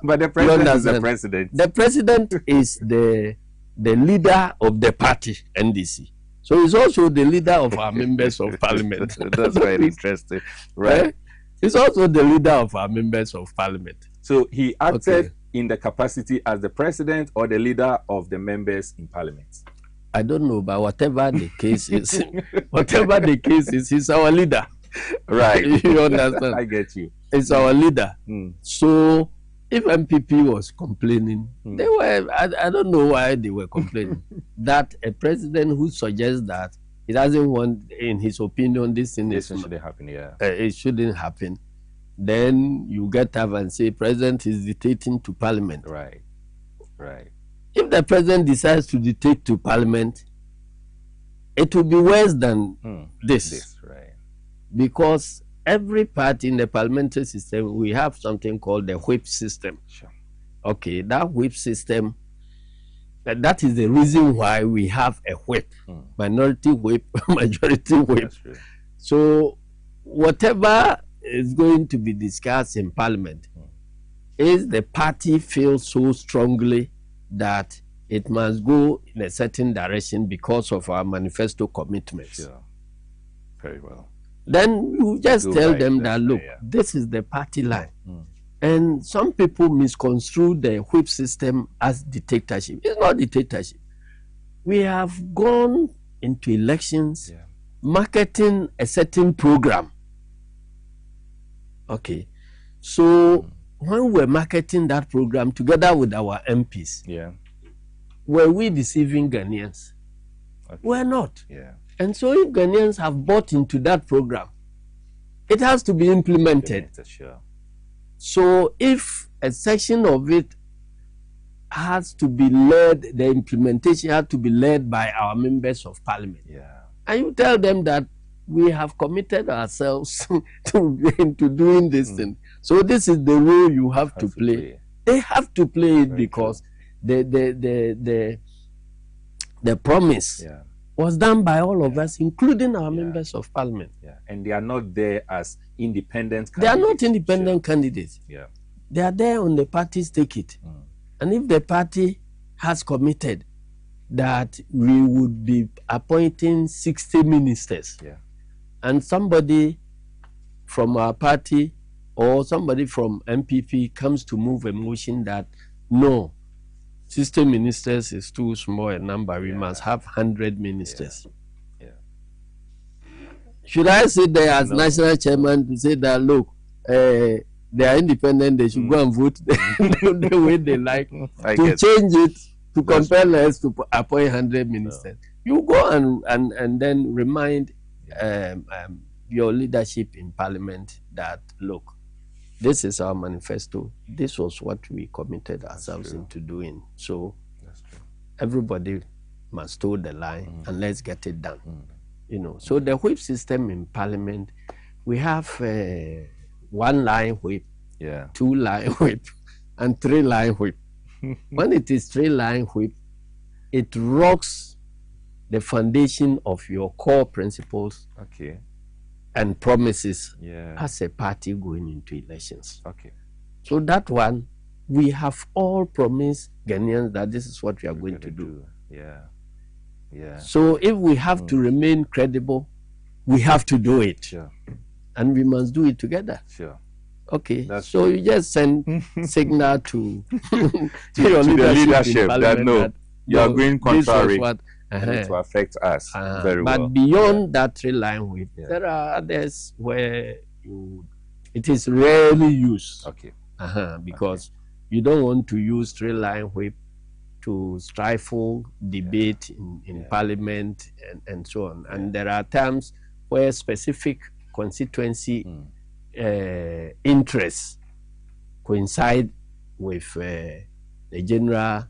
But the president is the president. The president is the leader of the party, NDC. So he's also the leader of our members of parliament. That's very interesting. Right. He's also the leader of our members of parliament. So he acted in the capacity as the president or the leader of the members in parliament? I don't know, but whatever the case is, he's our leader. Right. You understand? I get you. It's our leader. So if MPP was complaining, they were, I don't know why they were complaining, that a president who suggests that he doesn't want, in his opinion, this thing shouldn't happen, it shouldn't happen. Then you get up and say, President is dictating to Parliament. Right. Right. If the President decides to dictate to Parliament, it will be worse than this. Right. Because every party in the parliamentary system, we have something called the whip system. Sure. Okay, that whip system, that is the reason why we have a whip. Minority whip, majority whip. So whatever is going to be discussed in Parliament is the party feels so strongly that it must go in a certain direction because of our manifesto commitments. Sure. Very well. Then you just tell them that, look, this is the party line. And some people misconstrue the whip system as dictatorship. It's not dictatorship. We have gone into elections marketing a certain program. Okay. So when we're marketing that program together with our MPs, were we deceiving Ghanaians? Okay. We're not. Yeah. And so if Ghanaians have bought into that program, it has to be implemented. Sure. So if a section of it has to be led, the implementation has to be led by our members of parliament. Yeah. And you tell them that we have committed ourselves to doing this thing. So this is the role you have to play. They have to play it because the promise was done by all of us, including our members of parliament. Yeah. And they are not there as independent candidates. They are not independent candidates. Yeah. They are there on the party's ticket. And if the party has committed that we would be appointing 60 ministers, and somebody from our party or somebody from MPP comes to move a motion that, no, 60 ministers is too small a number, we must have 100 ministers. Should I sit there as national chairman to say that, look, they are independent, they should go and vote the way they like, to change it, to compel us to appoint 100 ministers? You go and then remind your leadership in parliament that, look, this is our manifesto. This was what we committed ourselves into doing. So everybody must toe the line and let's get it done. You know, so the whip system in parliament, we have 1-line whip, 2-line whip, and 3-line whip. When it is 3-line whip, it rocks the foundation of your core principles and promises as a party going into elections. So that one, we have all promised Ghanaians that this is what we are going to do. So if we have to remain credible, we have to do it. And we must do it together. Okay, so you just send signal to your leadership that no, you are going contrary. And it will affect us very well. But beyond that 3-line whip, there are others where it is rarely used. Because you don't want to use 3-line whip to stifle debate in parliament and so on. And there are times where specific constituency interests coincide with the general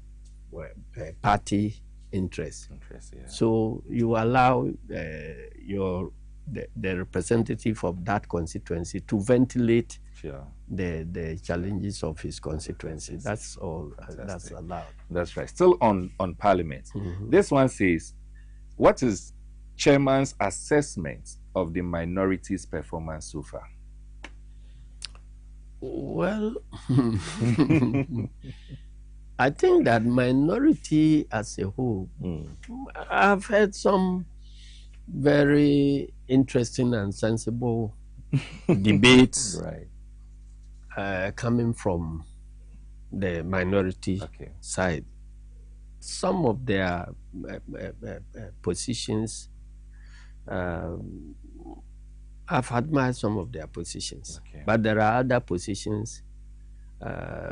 party interest. Yeah. So you allow the representative of that constituency to ventilate the challenges of his constituency. That's all. That's allowed. That's right. Still on Parliament. This one says, what is Chairman's assessment of the minorities' performance so far? Well, I think that minority as a whole, I've heard some very interesting and sensible debates coming from the minority side. Some of their positions, I've admired some of their positions, but there are other positions,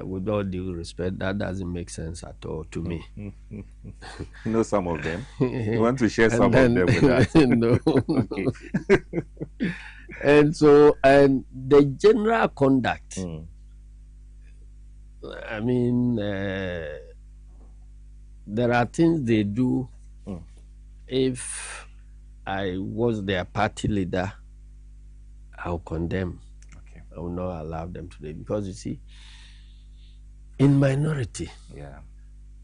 with all due respect, that doesn't make sense at all to me. You know some of them? You want to share some of them with us? No. And so, and the general conduct, I mean, there are things they do. If I was their party leader, I'll condemn. I will not allow them today, because you see, in minority,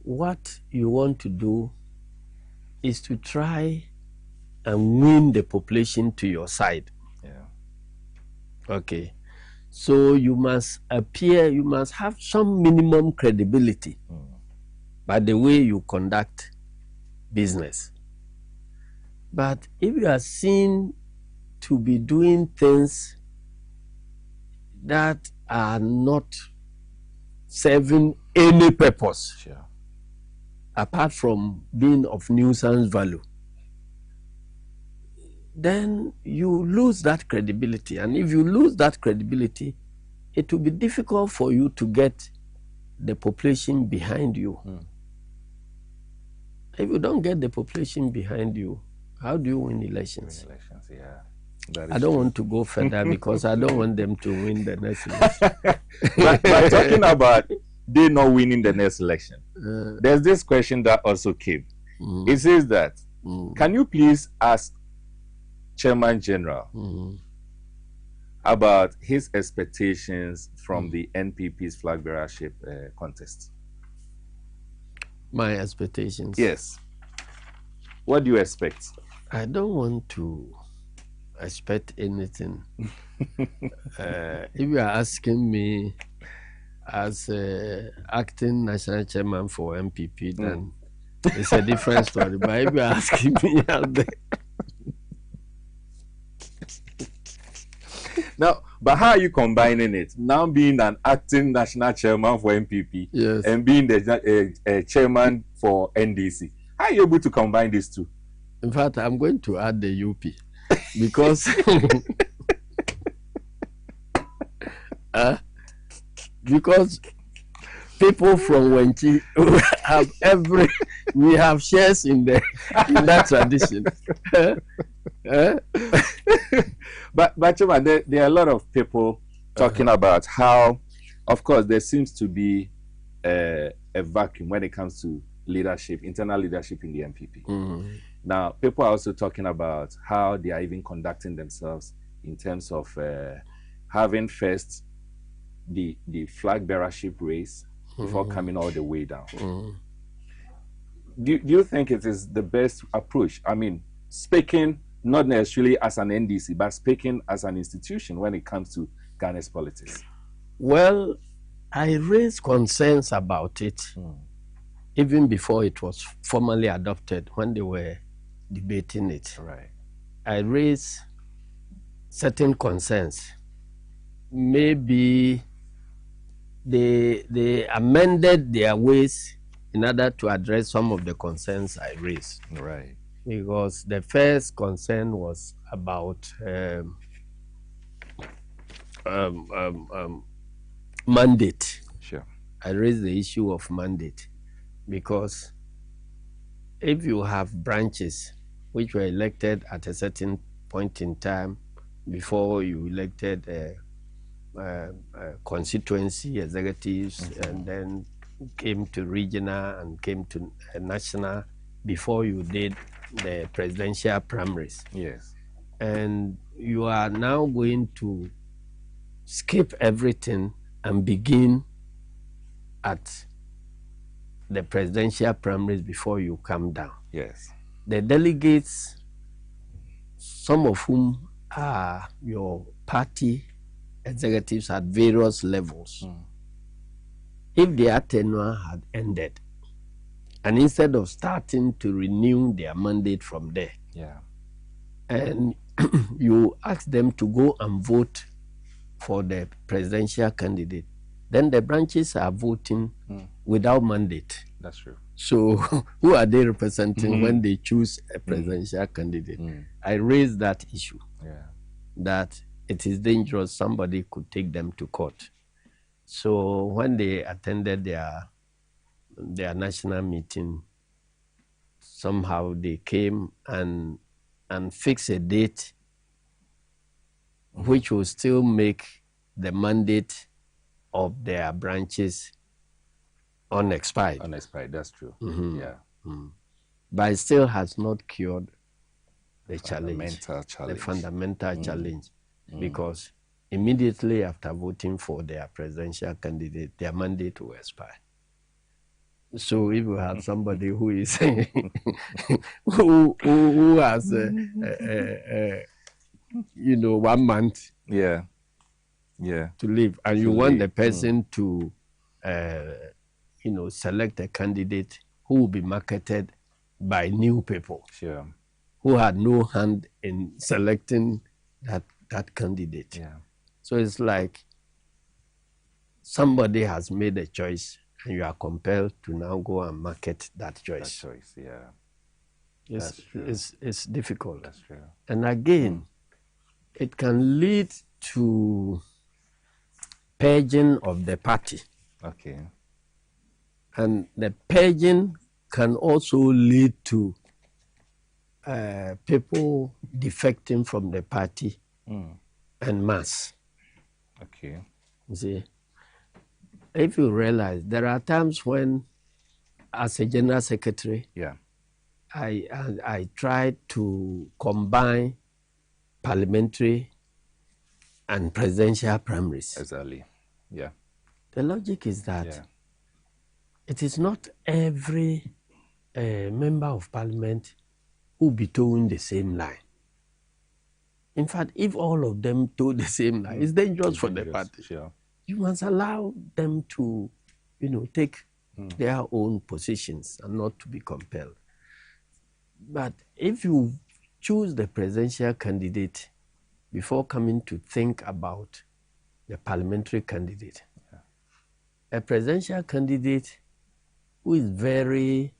what you want to do is to try and win the population to your side. Okay, so you must appear, you must have some minimum credibility by the way you conduct business. But if you are seen to be doing things that are not serving any purpose, apart from being of nuisance value, then you lose that credibility. And if you lose that credibility, it will be difficult for you to get the population behind you. If you don't get the population behind you, how do you win elections? I don't want to go further because I don't want them to win the next election. but talking about they not winning the next election, there's this question that also came. It says that, can you please ask Chairman General about his expectations from the NPP's flag bearership contest? My expectations? Yes. What do you expect? I don't want to expect anything. If you are asking me as acting national chairman for MPP, then it's a different story. But if you are asking me out there, now, but how are you combining it? Now being an acting national chairman for MPP, and being the chairman for NDC, how are you able to combine these two? In fact, I'm going to add the UP because because people from Wenchi have we have shares in that tradition. But Chuma, there are a lot of people talking about how, of course, there seems to be a vacuum when it comes to leadership, internal leadership in the MPP. Now, people are also talking about how they are even conducting themselves in terms of having first the flag bearership race before coming all the way down. Do you think it is the best approach? I mean, speaking not necessarily as an NDC, but speaking as an institution when it comes to Ghana's politics. Well, I raised concerns about it even before it was formally adopted, when they were debating it. I raised certain concerns. Maybe they amended their ways in order to address some of the concerns I raised. Because the first concern was about mandate. I raised the issue of mandate because if you have branches which were elected at a certain point in time before you elected constituency executives, and then came to regional and came to national before you did the presidential primaries. Yes. And you are now going to skip everything and begin at the presidential primaries before you come down. Yes. The delegates, some of whom are your party executives at various levels, if their tenure had ended, and instead of starting to renew their mandate from there, and you ask them to go and vote for the presidential candidate, then the branches are voting without mandate. That's true. So who are they representing when they choose a presidential candidate? I raised that issue, that it is dangerous. Somebody could take them to court. So when they attended their national meeting, somehow they came and fixed a date which will still make the mandate of their branches unexpired. Unexpired, that's true. But it still has not cured the fundamental challenge. The fundamental challenge, because immediately after voting for their presidential candidate, their mandate will expire. So if you have somebody who is who has 1 month to live, and you want the person to select a candidate who will be marketed by new people, who had no hand in selecting that candidate. So it's like somebody has made a choice and you are compelled to now go and market that choice. It's difficult. That's true. And again, it can lead to purging of the party. Okay. And the purging can also lead to people defecting from the party en masse. Okay. You see, if you realize, there are times when, as a general secretary, I try to combine parliamentary and presidential primaries. Exactly. Yeah. The logic is that it is not every member of parliament who will be towing the same line. In fact, if all of them tow the same line, it's dangerous for the party. You must allow them to, take their own positions and not to be compelled. But if you choose the presidential candidate before coming to think about the parliamentary candidate, a presidential candidate who is very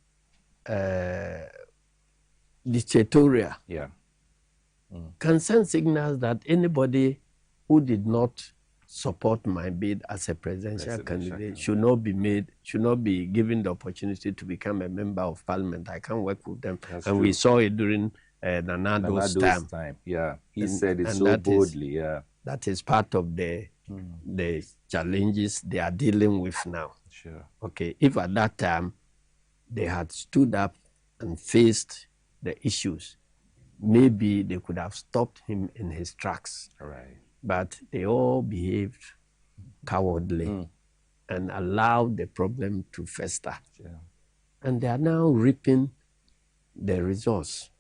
dictatorial can send signals that anybody who did not support my bid as a presidential candidate should not be given the opportunity to become a member of parliament. I can't work with them. That's and true. We saw it during Nanado's time. Yeah, he said it so boldly. That is part of the challenges they are dealing with now. Sure. Okay, if at that time they had stood up and faced the issues, maybe they could have stopped him in his tracks. Right. But they all behaved cowardly and allowed the problem to fester. And they are now reaping the results.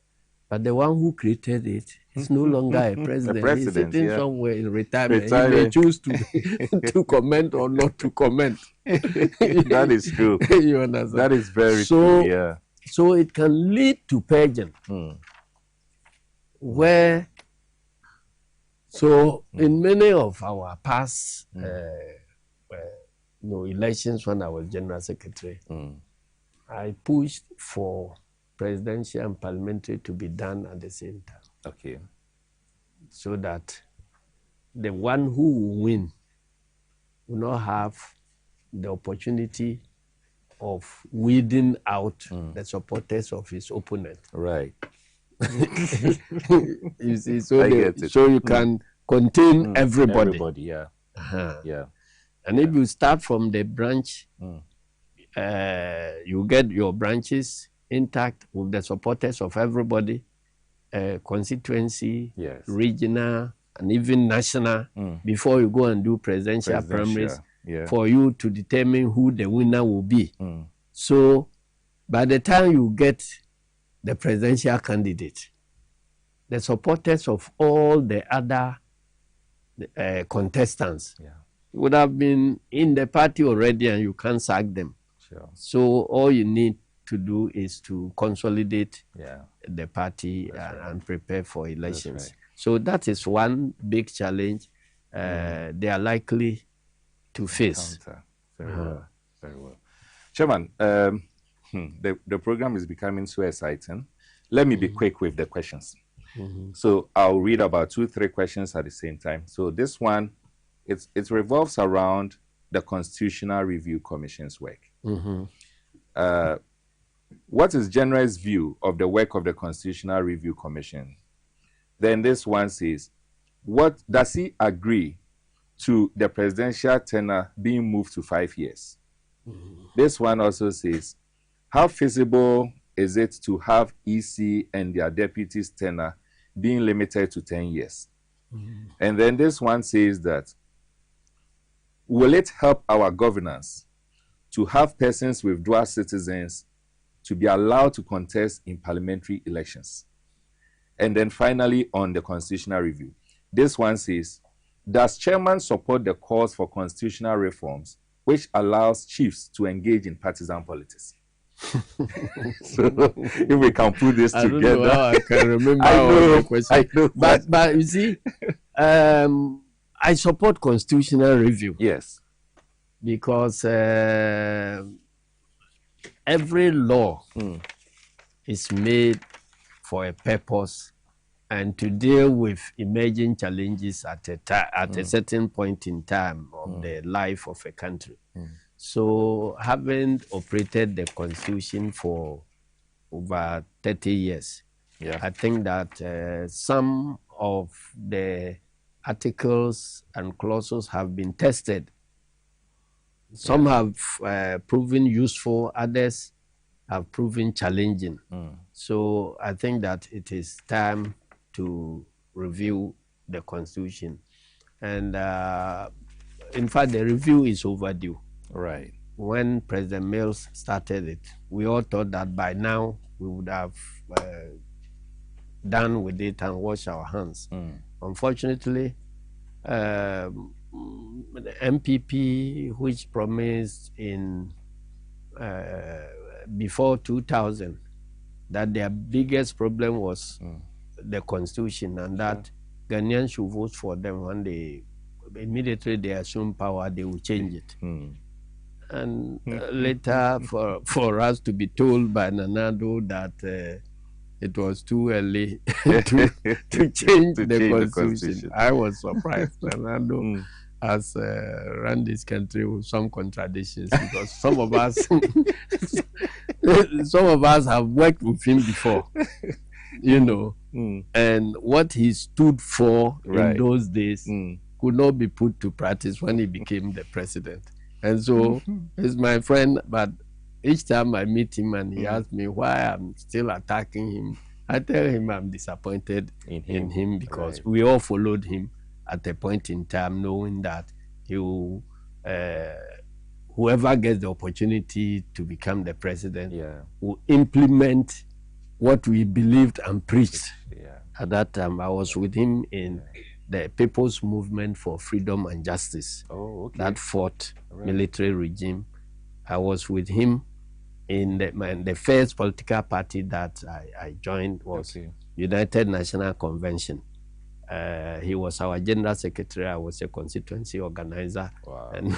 But the one who created it is no longer a president. He's sitting somewhere in retirement. He may choose to comment or not to comment. That is true. You understand? That is very true. Yeah. So it can lead to purging, where. So in many of our past elections, when I was general secretary, I pushed for presidential and parliamentary to be done at the same time. Okay. So that the one who will win will not have the opportunity of weeding out the supporters of his opponent. Right. You see, so you can contain everybody. Everybody, yeah. Yeah. And if you start from the branch, you get your branches intact with the supporters of everybody, constituency, regional, and even national, before you go and do presidential primaries, for you to determine who the winner will be. So by the time you get the presidential candidate, the supporters of all the other contestants would have been in the party already, and you can't sack them. So all you need to do is to consolidate the party and prepare for elections. So that is one big challenge they are likely to face. Very well. Very well. Chairman, the program is becoming so exciting. Let me be quick with the questions. So I'll read about 2-3 questions at the same time. So this one, it revolves around the Constitutional Review Commission's work. What is General's view of the work of the Constitutional Review Commission? Then this one says, what does he agree to the presidential tenure being moved to 5 years? This one also says, how feasible is it to have EC and their deputies' tenure being limited to 10 years? And then this one says that, will it help our governance to have persons with dual citizens to be allowed to contest in parliamentary elections? And then finally, on the constitutional review, this one says, does chairman support the calls for constitutional reforms which allows chiefs to engage in partisan politics? So if we can put this together. Don't know how I can remember all the questions. I know, but you see, I support constitutional review. Yes. Because every law is made for a purpose and to deal with emerging challenges at a certain point in time of the life of a country. So having operated the Constitution for over 30 years, I think that some of the articles and clauses have been tested. Some have proven useful, others have proven challenging. So I think that it is time to review the Constitution. And in fact, the review is overdue. Right. When President Mills started it, we all thought that by now we would have done with it and washed our hands. Unfortunately, the MPP, which promised in before 2000 that their biggest problem was the Constitution, and that Ghanaians should vote for them when they immediately they assume power, they will change it. And later, for us to be told by Nanado that it was too early to change the Constitution. I was surprised. Nanado has run this country with some contradictions, because some of us have worked with him before, you know, and what he stood for in those days could not be put to practice when he became the president. And so he's my friend, but each time I meet him and he asks me why I'm still attacking him, I tell him I'm disappointed in him because we all followed him at a point in time, knowing that he will, whoever gets the opportunity to become the president will implement what we believed and preached. At that time, I was with him in the People's Movement for Freedom and Justice, that fought military regime. I was with him in the first political party that I joined was United National Convention. He was our general secretary. I was a constituency organizer. And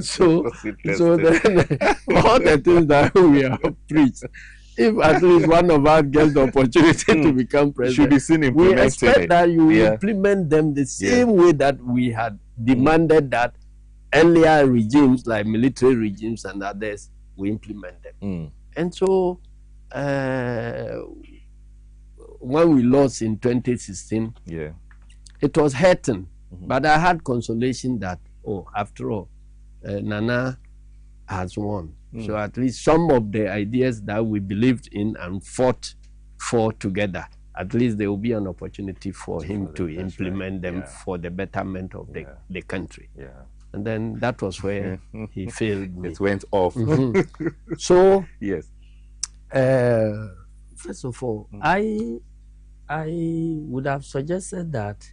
so then all the things that we have preached, if at least one of us gets the opportunity to become president, should be seen we expect that you implement them the same way that we had demanded that earlier regimes like military regimes and others, we implement them. And so when we lost in 2016, it was hurting. But I had consolation that, after all, Nana has won. So at least some of the ideas that we believed in and fought for together, at least there will be an opportunity for him to implement them for the betterment of the country. And then that was where he failed me. It went off. So, yes. First of all, I would have suggested that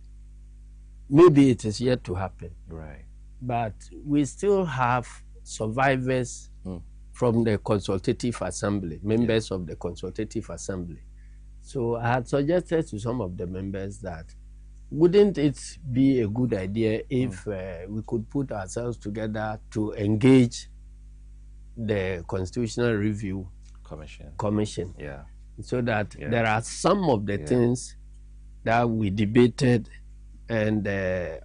maybe it is yet to happen. Right. But we still have survivors from the Consultative Assembly, members of the Consultative Assembly. So I had suggested to some of the members that wouldn't it be a good idea if we could put ourselves together to engage the Constitutional Review Commission, so that there are some of the things that we debated and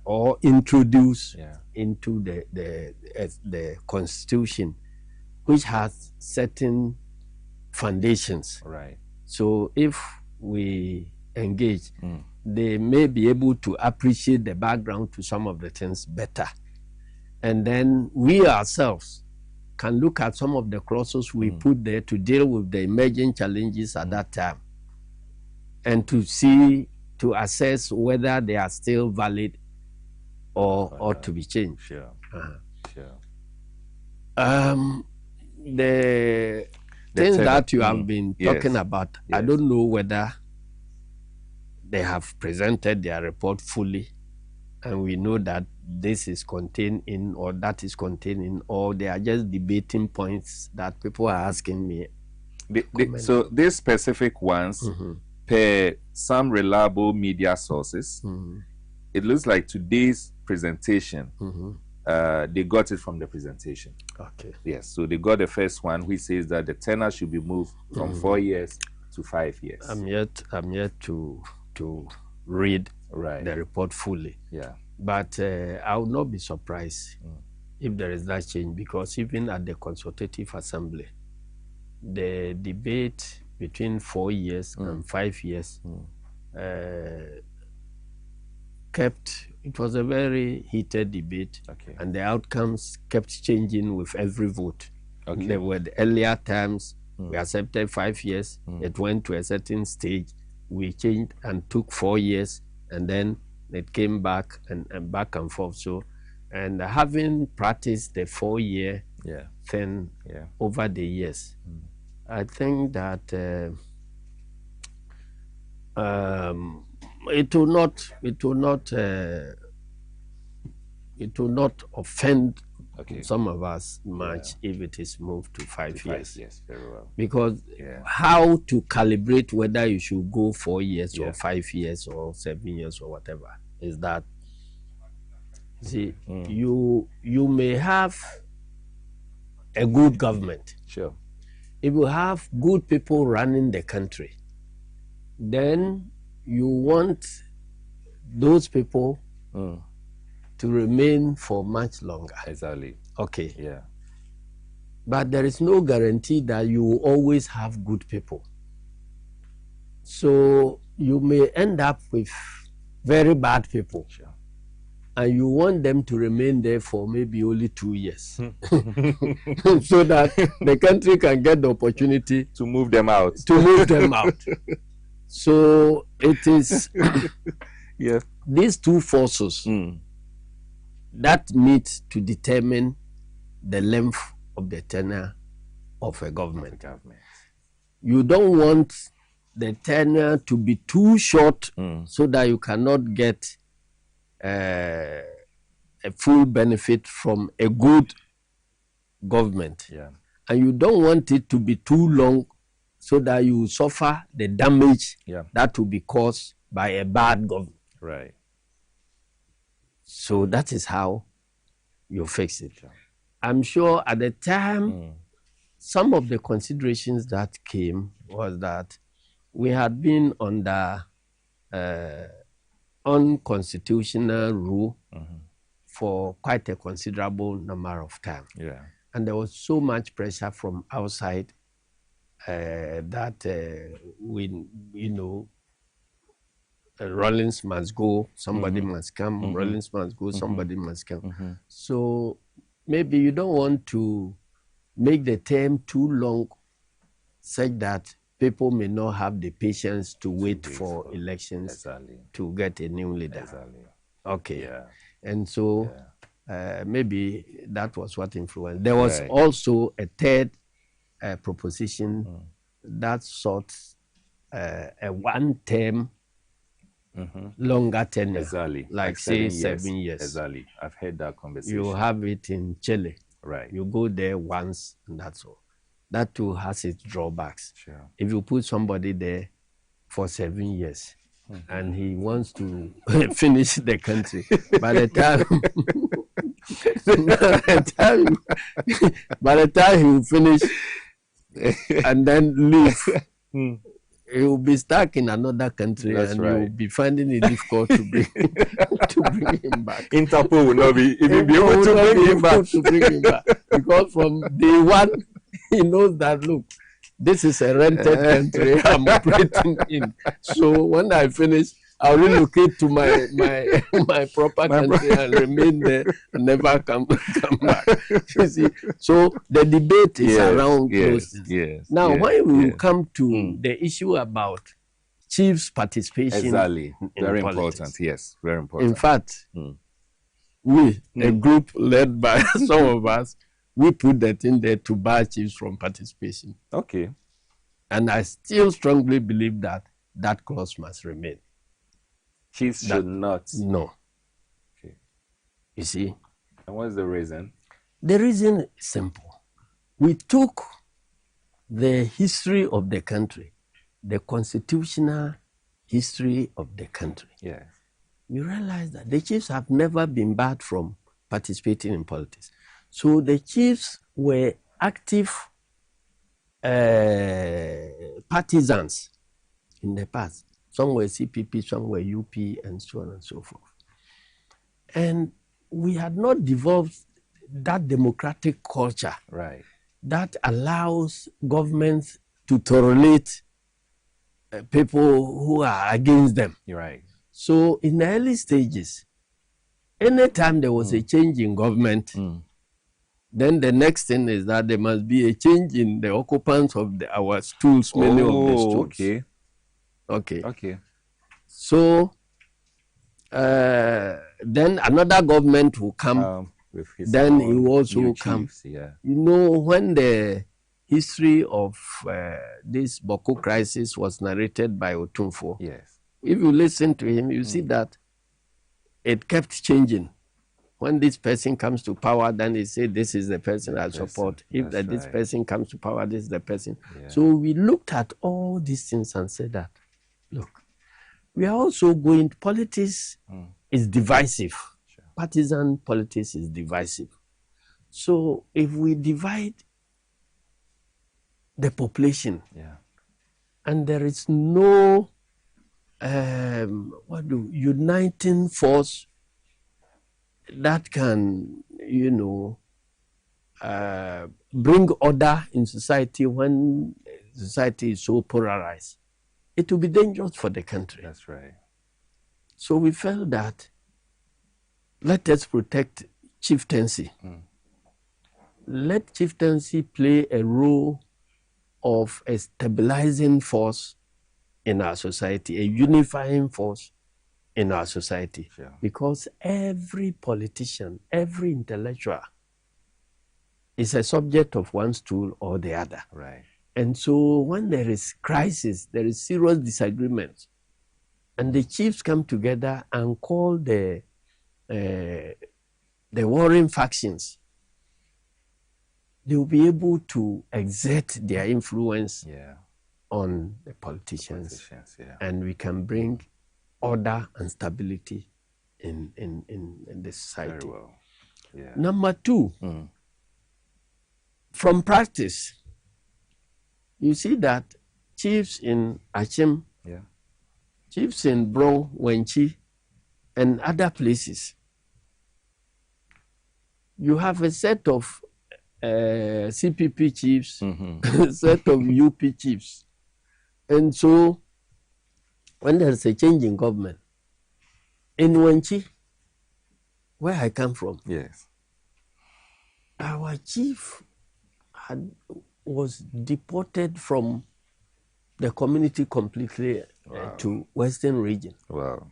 or introduced into the Constitution, which has certain foundations. Right. So if we engage, they may be able to appreciate the background to some of the things better. And then we ourselves can look at some of the clauses we put there to deal with the emerging challenges at that time, and to see, to assess whether they are still valid or ought to be changed. Sure. Sure. The things that you have been talking about, I don't know whether they have presented their report fully, and we know that this is contained in, or that is contained in, or they are just debating points that people are asking me. So these specific ones, per some reliable media sources, it looks like today's presentation, they got it from the presentation. Okay. Yes, so they got the first one, which says that the tenure should be moved from 4 years to 5 years. I'm yet to read the report fully. Yeah. But I would not be surprised if there is that change, because even at the Consultative Assembly, the debate between 4 years and 5 years it was a very heated debate, and the outcomes kept changing with every vote. There were the earlier times, we accepted 5 years, it went to a certain stage, we changed and took 4 years, and then it came back and back and forth. So, and having practiced the 4 year thing over the years, I think that it will not offend some of us much if it is moved to 5 years. Yes, very well. Because how to calibrate whether you should go 4 years or 5 years or 7 years or whatever is that, see, you may have a good government. Sure. If you have good people running the country, then you want those people to remain for much longer. Exactly. Okay. Yeah. But there is no guarantee that you will always have good people. So you may end up with very bad people. Sure. And you want them to remain there for maybe only 2 years. So that the country can get the opportunity to move them out. So it is these two forces that meet to determine the length of the tenure of a government. You don't want the tenure to be too short so that you cannot get a full benefit from a good government. And you don't want it to be too long so that you suffer the damage that will be caused by a bad government. Right. So that is how you fix it. I'm sure at the time, some of the considerations that came was that we had been under unconstitutional rule for quite a considerable number of time. Yeah. And there was so much pressure from outside that we, Rollins must go, somebody must come, Rollins must go, somebody must come. So maybe you don't want to make the term too long such that people may not have the patience to wait for elections to get a new leader. Okay. Yeah. And so maybe that was what influenced. There was also a third proposition that sought a one-term longer tenure, like say 7 years. Exactly. I've heard that conversation. You have it in Chile. Right. You go there once and that's all. That too has its drawbacks. Sure. If you put somebody there for 7 years and he wants to finish the country, by the time he will finish and then leave, he will be stuck in another country. That's and you will be finding it difficult to bring him back. Interpol will not be able to bring him back. Because from day one he knows that, look, this is a rented country I'm operating in. So when I finish, I'll relocate to my proper country and remain there and never come back. You see, so the debate is around those things. Now, when we come to the issue about chiefs' participation, very politics. important. Yes, very important. In fact, we, a group led by some of us, we put that in there to bar chiefs from participation. Okay. And I still strongly believe that that clause must remain. Chiefs should not. No. Okay. You see? And what's the reason? The reason is simple. We took the history of the country, the constitutional history of the country. Yes. We realized that the chiefs have never been barred from participating in politics. So the chiefs were active partisans in the past. Some were CPP, some were UP, and so on and so forth. And we had not developed that democratic culture that allows governments to tolerate people who are against them. Right. So in the early stages, anytime there was a change in government, then the next thing is that there must be a change in the occupants of our stools, many of the stools. Okay. So then another government will come. Then he will also come. Yeah. You know, when the history of this Boko crisis was narrated by Otunfo, yes, if you listen to him, you see that it kept changing. When this person comes to power, then they say, this is the person I support. If this person comes to power, this is the person. Yeah. So we looked at all these things and said that, look, we are also going, politics is divisive. Sure. Partisan politics is divisive. So if we divide the population, and there is no uniting force that can, bring order in society when society is so polarized, it will be dangerous for the country. That's right. So we felt that let us protect chieftaincy. Let chieftaincy play a role of a stabilizing force in our society, a unifying force in our society. Sure. Because every politician, every intellectual is a subject of one stool or the other. Right. And so when there is crisis, there is serious disagreement, and the chiefs come together and call the warring factions, they will be able to exert their influence on the politicians, and we can bring order and stability in the society. Very well. Yeah. Number two, from practice, you see that chiefs in Achim, chiefs in Bron, Wenchi, and other places, you have a set of CPP chiefs, set of UP chiefs. And so when there's a change in government, in Wenchi, where I come from, yes, our chief was deported from the community completely to Western region. Wow.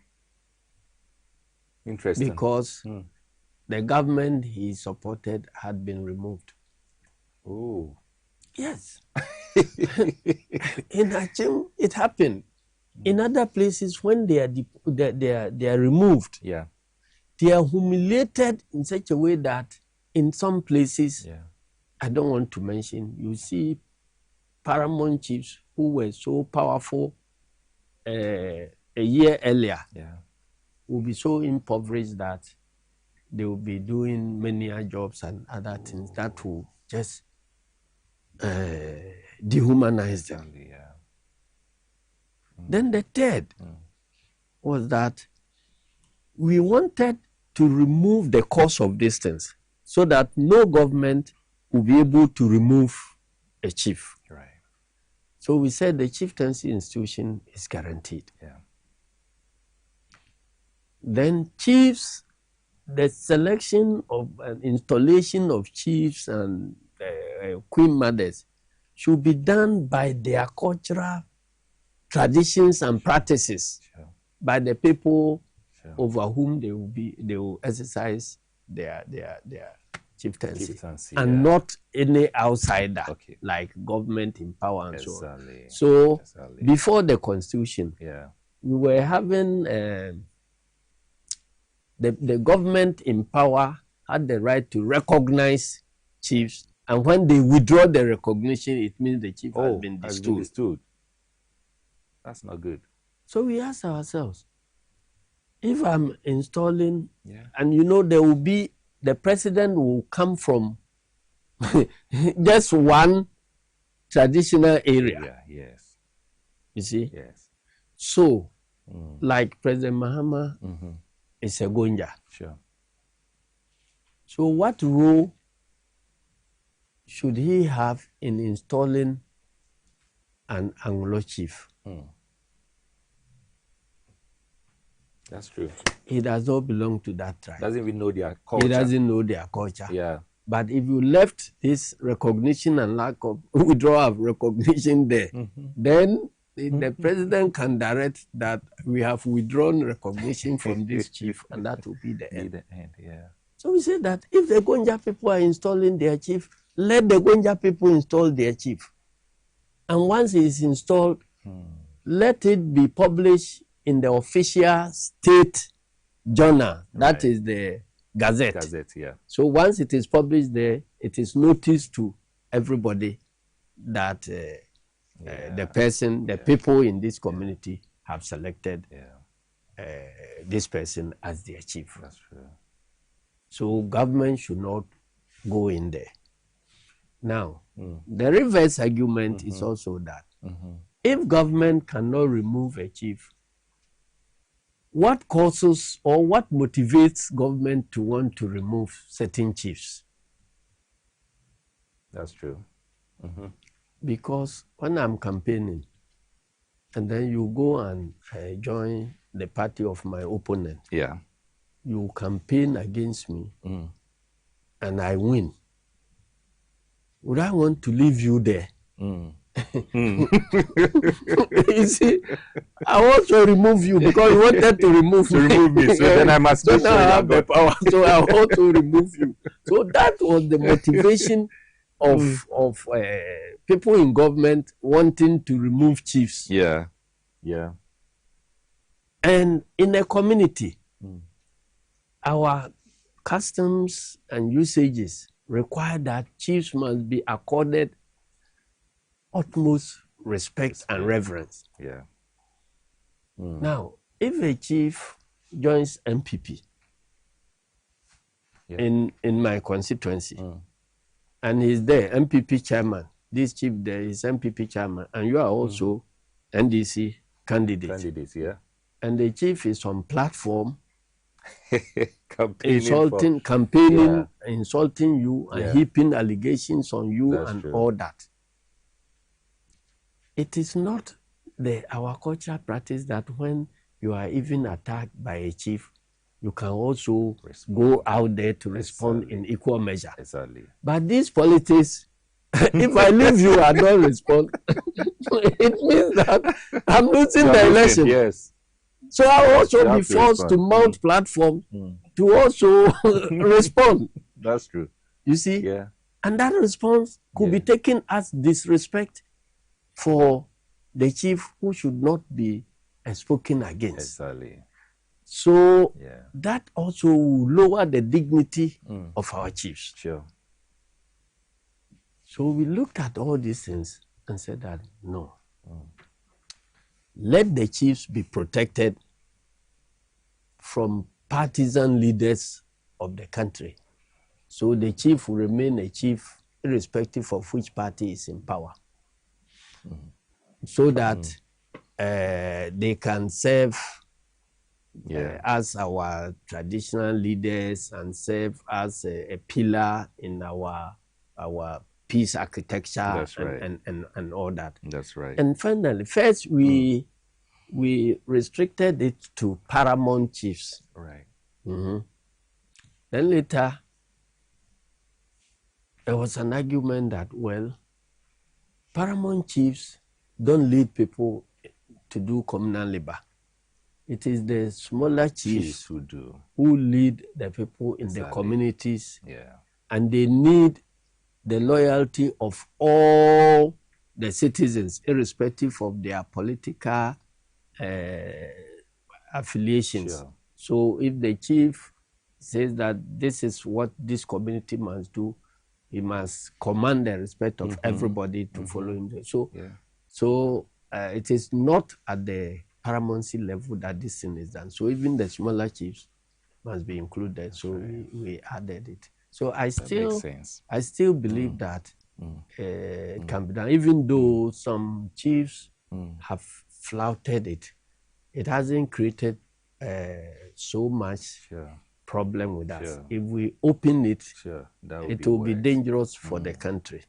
Interesting. Because the government he supported had been removed. Oh. Yes. In Achim, it happened. In other places, when they are removed, yeah, they are humiliated in such a way that in some places, I don't want to mention, you see paramount chiefs who were so powerful a year earlier will be so impoverished that they will be doing menial jobs and other things that will just dehumanize them. Then the third was that we wanted to remove the cause of distance so that no government will be able to remove a chief. Right. So we said the chieftaincy institution is guaranteed. Yeah. Then chiefs, the selection of installation of chiefs and queen mothers should be done by their cultural traditions and practices, by the people over whom they will exercise their chieftaincy, and not any outsider like government in power and so on. So before the constitution, we were having the government in power had the right to recognize chiefs, and when they withdraw the recognition, it means the chief has been destood. That's not good. So we ask ourselves, if I'm installing, and you know, there will be, the president will come from just one traditional area. Yes. You see? Yes. So, like President Mahama is a Gonja. Sure. So what role should he have in installing an Anglo chief? That's true. He does not belong to that tribe. Doesn't even know their culture. He doesn't know their culture. Yeah. But if you left this recognition and lack of withdrawal of recognition there, then the president can direct that we have withdrawn recognition from this chief, and that will be the end. So we say that if the Gonja people are installing their chief, let the Gonja people install their chief. And once he is installed, let it be published in the official state journal. That is the Gazette. So once it is published there, it is noticed to everybody that the person, the people in this community have selected this person as their chief. That's true. So government should not go in there. Now, the reverse argument is also that if government cannot remove a chief, what causes or what motivates government to want to remove certain chiefs? That's true. Because when I'm campaigning, and then you go and join the party of my opponent, you campaign against me, and I win. Would I want to leave you there? You see, I want to remove you because you wanted to remove me. So then I must so now I have the power, so I want to remove you. So that was the motivation of people in government wanting to remove chiefs. Yeah. And in a community, our customs and usages require that chiefs must be accorded utmost respect and reverence. Now, if a chief joins MPP in my constituency, and he's there, MPP chairman, this chief there is MPP chairman, and you are also NDC candidate. Yeah. And the chief is on platform campaigning, insulting you, and heaping allegations on you. That's and true. All that. It is not our cultural practice that when you are even attacked by a chief, you can also go out there to respond in equal measure. Exactly. But these politics, if I leave you and don't respond, it means that I'm losing the election. Yes. So I also be forced to mount platform to also respond. That's true. You see? Yeah. And that response could be taken as disrespect for the chief who should not be spoken against. Exactly. So that also will lower the dignity of our chiefs. Sure. So we looked at all these things and said that no. Let the chiefs be protected from partisan leaders of the country. So the chief will remain a chief irrespective of which party is in power. So that they can serve as our traditional leaders and serve as a pillar in our peace architecture and all that. That's right. And finally, first we restricted it to paramount chiefs. Right. Then later, there was an argument that, well, paramount chiefs don't lead people to do communal labor. It is the smaller chiefs who lead the people in the communities. Yeah. And they need the loyalty of all the citizens, irrespective of their political affiliations. Sure. So if the chief says that this is what this community must do, he must command the respect of everybody to follow him. So it is not at the paramountcy level that this thing is done. So even the smaller chiefs must be included. So we added it. So I still believe that it can be done, even though some chiefs have flouted it. It hasn't created so much problem with us. If we open it, it will be dangerous for the country.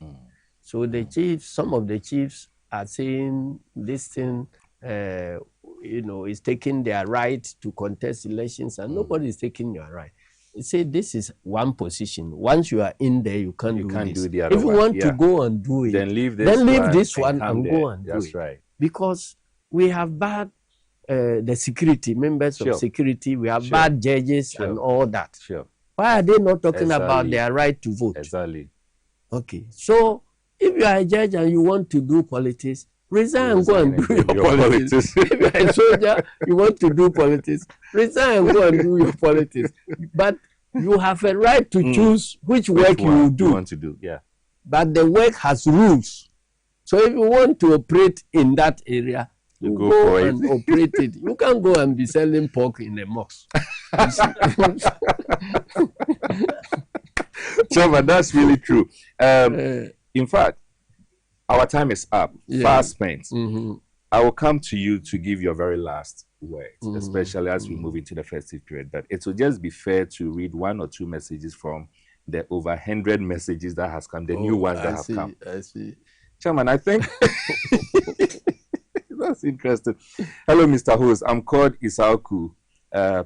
So the chiefs, some of the chiefs are saying this thing, is taking their right to contest elections, and nobody is taking your right. They say this is one position. Once you are in there, you can't do this. If you want to go and do it, then leave this one and go and do it. That's right. Because we have bad the security, members of security, we have bad judges and all that. Why are they not talking about their right to vote? Exactly. Okay. So if you are a judge and you want to do politics, resign and go and do your politics. If you are a soldier, you want to do politics, resign and go and do your politics. But you have a right to choose which work you will do. Want to do. Yeah. But the work has rules. So if you want to operate in that area, you go and operate it. You can't go and be selling pork in a mosque. Chairman, that's really true. In fact, our time is up, fast spent. I will come to you to give your very last words, especially as we move into the festive period. But it will just be fair to read one or two messages from the over 100 messages that has come, the new ones that have come. I see. Chairman, I think that's interesting. Hello, Mr. Host. I'm called Isauku.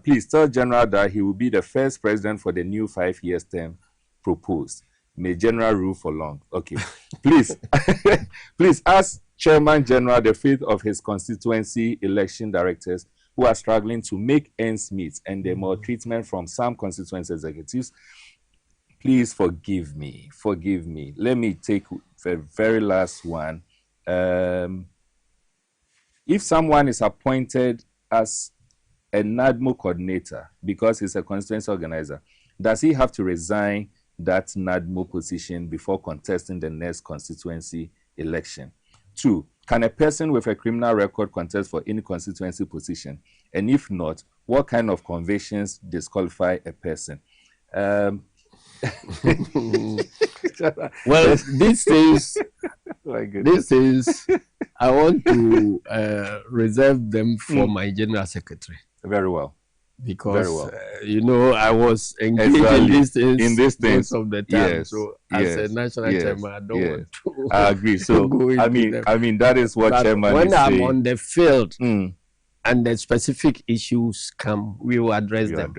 Please tell General that he will be the first president for the new 5-year term proposed. May General rule for long. Okay. Please, please ask Chairman General the fate of his constituency election directors who are struggling to make ends meet and the maltreatment from some constituency executives. Please forgive me. Forgive me. Let me take the very last one. If someone is appointed as a NADMO coordinator because he's a constituency organizer, does he have to resign that NADMO position before contesting the next constituency election? 2, can a person with a criminal record contest for any constituency position? And if not, what kind of convictions disqualify a person? Well, these things, I want to reserve them for my general secretary. Very well. because I was engaged in these things most of the time. Yes, so as a national chairman, I don't want to. I agree. So I mean that is what chairman when is I'm saying. on the field and the specific issues come, we will address them.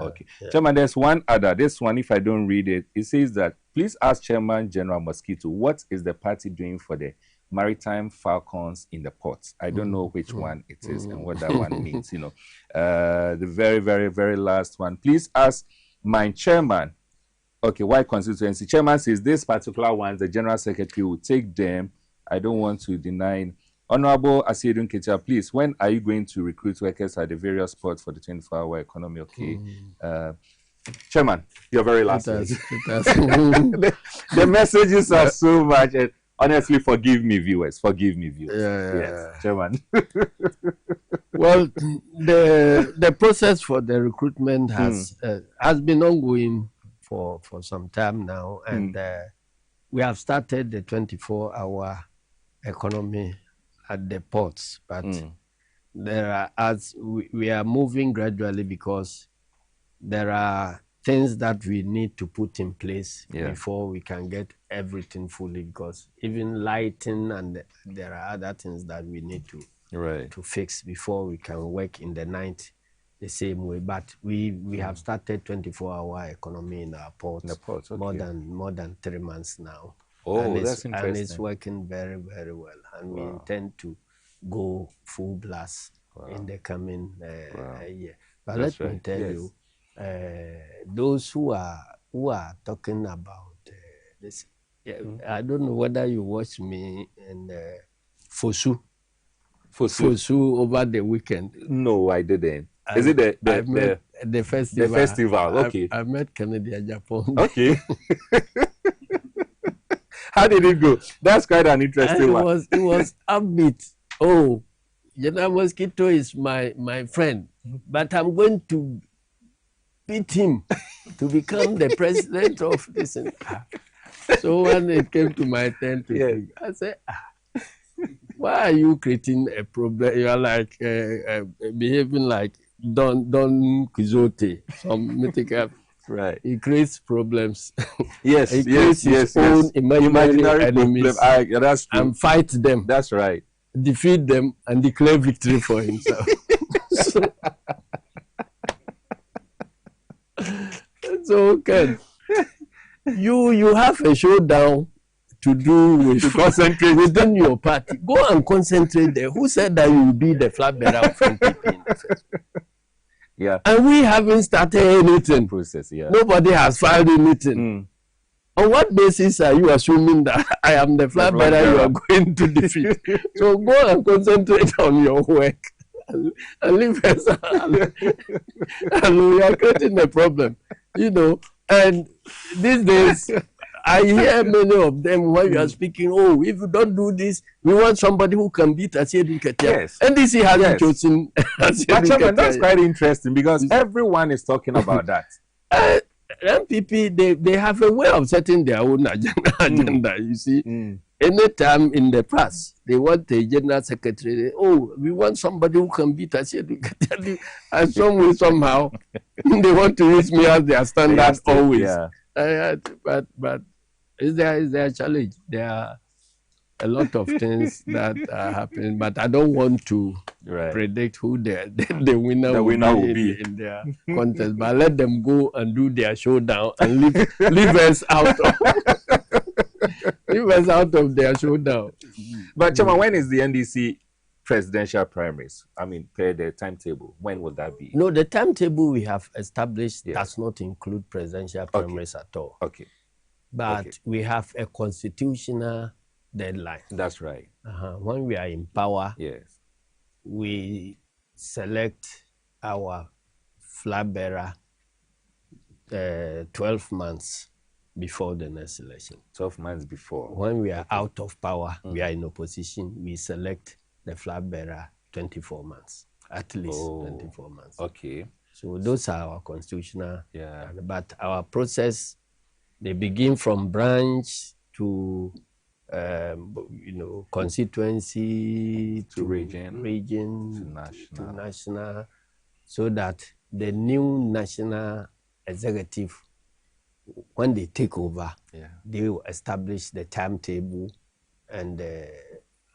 Okay. Chairman, there's one other. This one, if I don't read it, it says that please ask Chairman General Mosquito, what is the party doing for the maritime falcons in the ports? I don't know which one it is and what that one means, The very, very, very last one. Please ask my chairman. Okay, why constituency? Chairman says this particular one, the General Secretary will take them. I don't want to deny. Honorable Asiedun Ketia, please, when are you going to recruit workers at the various ports for the 24-hour economy? Okay. Chairman, your very last words. The messages are so much. And honestly, forgive me, viewers. Yes, Chairman. Well, the process for the recruitment has been ongoing for some time now, and we have started the 24-hour economy at the ports, but we are moving gradually because there are things that we need to put in place before we can get everything fully, because even lighting and there are other things that we need to fix before we can work in the night the same way. But we have started 24-hour economy in our ports, more than 3 months now. Oh, that's interesting. And it's working very, very well. And we intend to go full blast in the coming year. But let me tell you, those who are talking about this, I don't know whether you watched me in Fosu over the weekend. No, I didn't. Is it the festival? The festival, okay. I met Kennedy Japan. Okay. How did it go? That's quite an interesting one. It was upbeat. Oh, General Mosquito is my friend, but I'm going to beat him to become the president of this. So when it came to my turn to speak, I said, why are you creating a problem? You are like behaving like Don Quixote, some mythical. Right. He creates problems. Yes, he creates his own imaginary enemies that's true. And fight them. That's right. Defeat them and declare victory for himself. So Ken, you have a showdown to do with concentrate within your party. Go and concentrate there. Who said that you will be the flag bearer of NPP in the first place? Yeah. And we haven't started anything. Process, Nobody has filed anything. On what basis are you assuming that I am the flag bearer you are going to defeat? So go and concentrate on your work and leave us and we are creating a problem, And these days, I hear many of them when you are speaking, if you don't do this, we want somebody who can beat Asiedun Ketia. Yes. NDC hasn't chosen Asiedun Ketia. That's quite interesting because everyone is talking about that. MPP, they have a way of setting their own agenda, you see. Anytime in the past, they want a general secretary. We want somebody who can beat Asiedun Ketia. And some way, somehow, they want to use me as their standard always. Yeah. But is there a challenge? There are a lot of things that are happening, but I don't want to predict who the winner will be in their contest. But let them go and do their showdown and leave us out of their showdown. But Chama, when is the NDC presidential primaries? I mean, per the timetable, when will that be? No, the timetable we have established does not include presidential primaries at all. Okay. But we have a constitutional deadline. That's right. When we are in power, we select our flag bearer 12 months before the next election. 12 months before. When we are out of power, we are in opposition, we select the flag bearer 24 months, at least 24 months. Okay. So those are our constitutional. But our process, they begin from branch to constituency to region to national, so that the new national executive, when they take over, they will establish the timetable and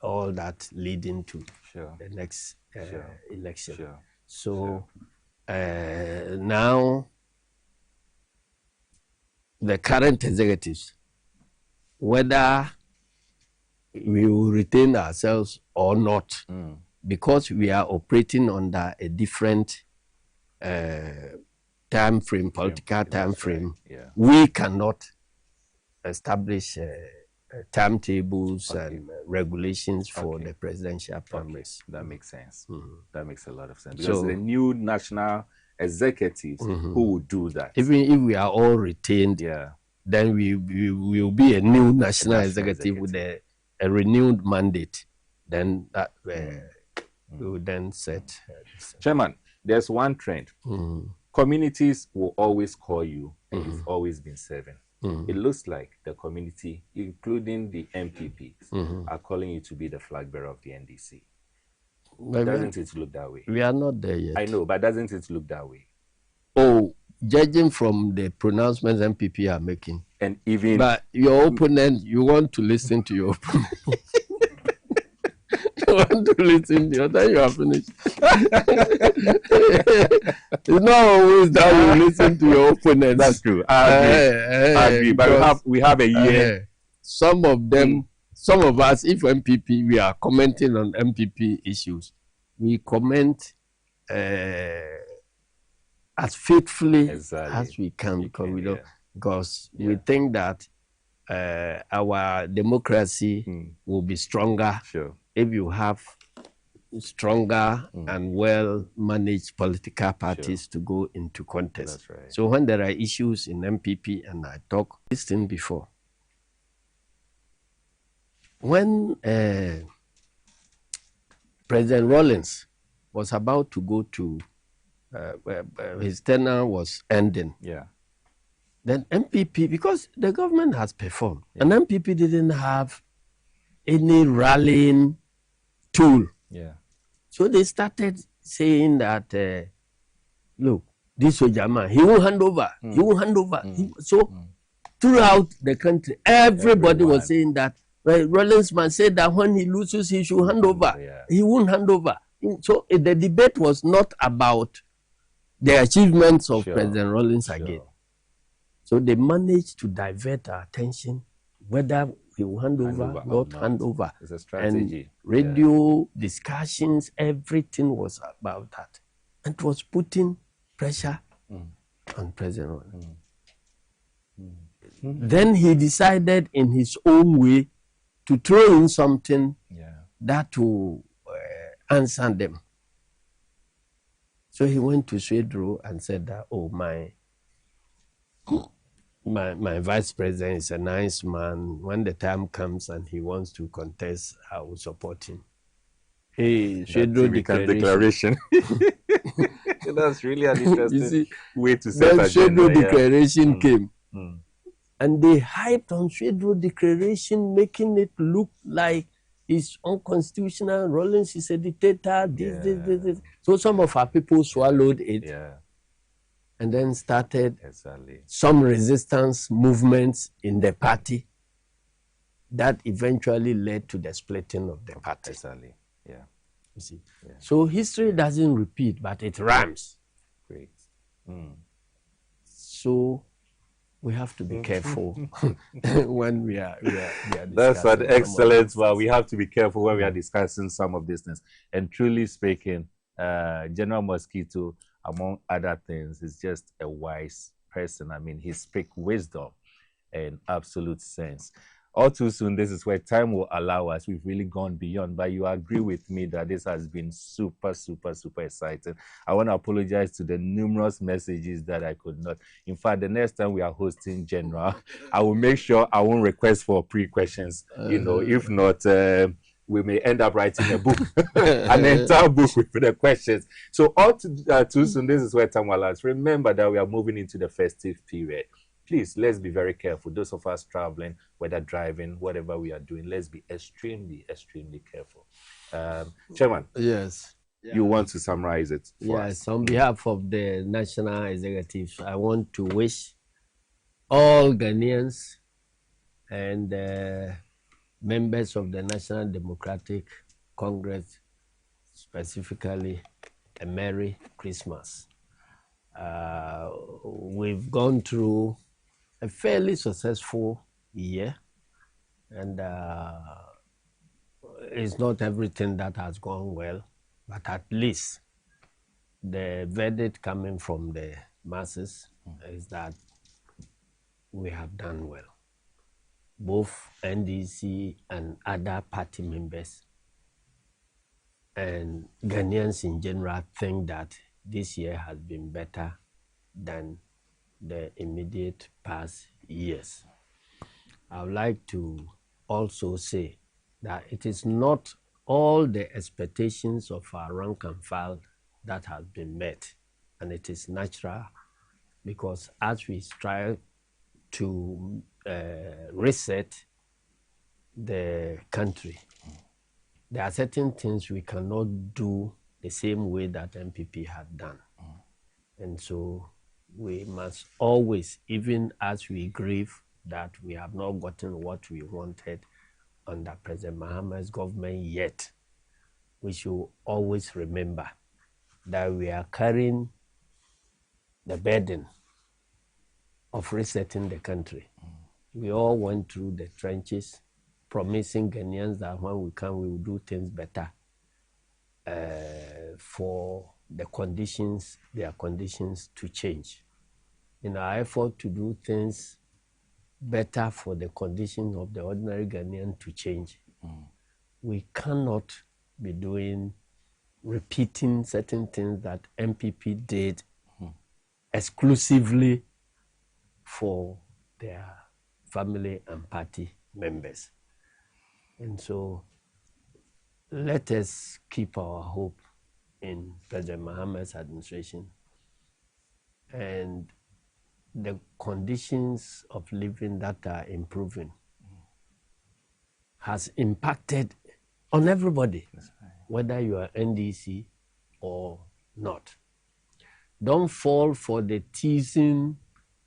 all that leading to the next election. So now the current executives, whether we will retain ourselves or not, because we are operating under a different time frame, political time frame, we cannot establish timetables and regulations for the presidential primaries. That makes sense. That makes a lot of sense. Because the new national executives who will do that. Even if we are all retained, then we will be a new national executive with a renewed mandate. Then that we will then set. Chairman, there's one trend. Communities will always call you, and you've always been serving. It looks like the community, including the MPPs, are calling you to be the flag bearer of the NDC. Doesn't it look that way? We are not there yet. I know, but doesn't it look that way? Oh, judging from the pronouncements MPP are making. And even... But your opponent, you want to listen to your opponent. You want to listen to your, then you are finished. It's not always that you listen to your opponents. That's true. I agree. But we have a year. Some of them, some of us, if MPP, we are commenting on MPP issues. We comment as faithfully as we can, because we don't, because we think that our democracy will be stronger if you have stronger and well-managed political parties to go into contest. So when there are issues in MPP, and I talk this thing before, when President Rawlings was about to go to, his tenure was ending, then MPP, because the government has performed, and MPP didn't have any rallying tool. So they started saying that, look, this soldier man, he will hand over, he will hand over. So throughout the country, everybody was saying that, Rawlings man said that when he loses, he should hand over. He won't hand over. So the debate was not about the achievements of President Rawlings again. So they managed to divert our attention, whether he will hand over, not hand over. It's a strategy. And radio discussions, everything was about that. And it was putting pressure on President Rawlings. Then he decided in his own way to throw in something that will answer them. So he went to Swedro and said that, oh, my vice president is a nice man. When the time comes and he wants to contest, I will support him. Hey, Swedro declaration. That's really an interesting way to say that. Swedro declaration came. And they hyped on Swedro declaration, making it look like it's unconstitutional. Rawlings is a dictator. This. So some of our people swallowed it. And then started some resistance movements in the party that eventually led to the splitting of the party. You see? So history doesn't repeat, but it rhymes. Great. So we have to be careful when we are discussing. That's an excellent one. We have to be careful when we are discussing some of these things. And truly speaking, General Mosquito, among other things, is just a wise person. I mean, he speaks wisdom and absolute sense. All too soon, this is where time will allow us. We've really gone beyond, but you agree with me that this has been super, super, super exciting. I want to apologize to the numerous messages that I could not. In fact, the next time we are hosting General, I will make sure I won't request for pre-questions. You know, if not, we may end up writing a book, an entire book with the questions. So all too soon, this is where time will allow us. Remember that we are moving into the festive period. Please, let's be very careful. Those of us traveling, whether driving, whatever we are doing, let's be extremely, extremely careful. Chairman. Yes. you want to summarize it for us? Yes, on behalf of the National Executives, I want to wish all Ghanaians and members of the National Democratic Congress, specifically, a Merry Christmas. We've gone through a fairly successful year, and it's not everything that has gone well, but at least the verdict coming from the masses is that we have done well. Both NDC and other party members and Ghanaians in general think that this year has been better than the immediate past years. I would like to also say that it is not all the expectations of our rank and file that has been met, and it is natural because as we strive to reset the country, there are certain things we cannot do the same way that MPP had done. And so we must always, even as we grieve that we have not gotten what we wanted under President Mahama's government yet, we should always remember that we are carrying the burden of resetting the country. We all went through the trenches, promising Ghanaians that when we come, we will do things better for the conditions, their conditions to change. In our effort to do things better for the conditions of the ordinary Ghanaian to change, we cannot be repeating certain things that MPP did exclusively for their family and party members. And so let us keep our hope in President Mahama's administration, and the conditions of living that are improving has impacted on everybody, whether you are NDC or not. Don't fall for the teasing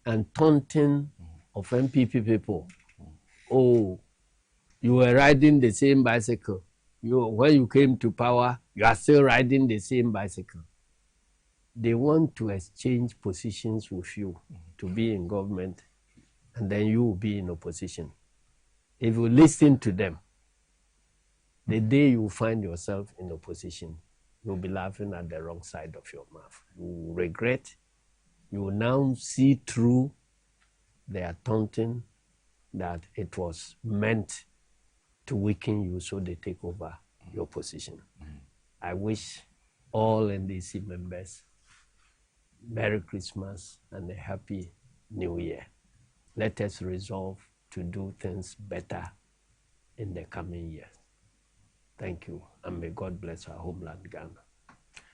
and taunting of MPP people. Oh, you were riding the same bicycle. When you came to power, you are still riding the same bicycle. They want to exchange positions with you to be in government, and then you will be in opposition. If you listen to them, the day you find yourself in opposition, you'll be laughing at the wrong side of your mouth. You will regret. You will now see through their taunting that it was meant to weaken you, so they take over your position. I wish all NDC members Merry Christmas and a Happy New Year. Let us resolve to do things better in the coming years. Thank you, and may God bless our homeland, Ghana.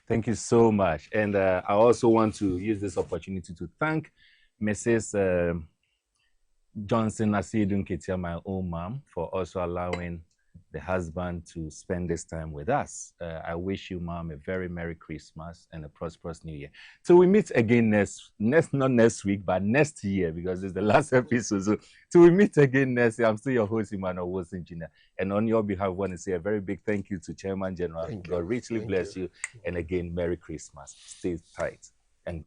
Thank you so much. And I also want to use this opportunity to thank Mrs. Johnson Asidun Ketia, my own mom, for also allowing the husband to spend this time with us. I wish you, Mom, a very Merry Christmas and a prosperous New Year. So we meet again not next week, but next year, because it's the last episode. So we meet again next year. I'm still your host, Emmanuel Wilson Jr. And on your behalf, I want to say a very big thank you to Chairman General. God richly bless you. And again, Merry Christmas. Stay tight. And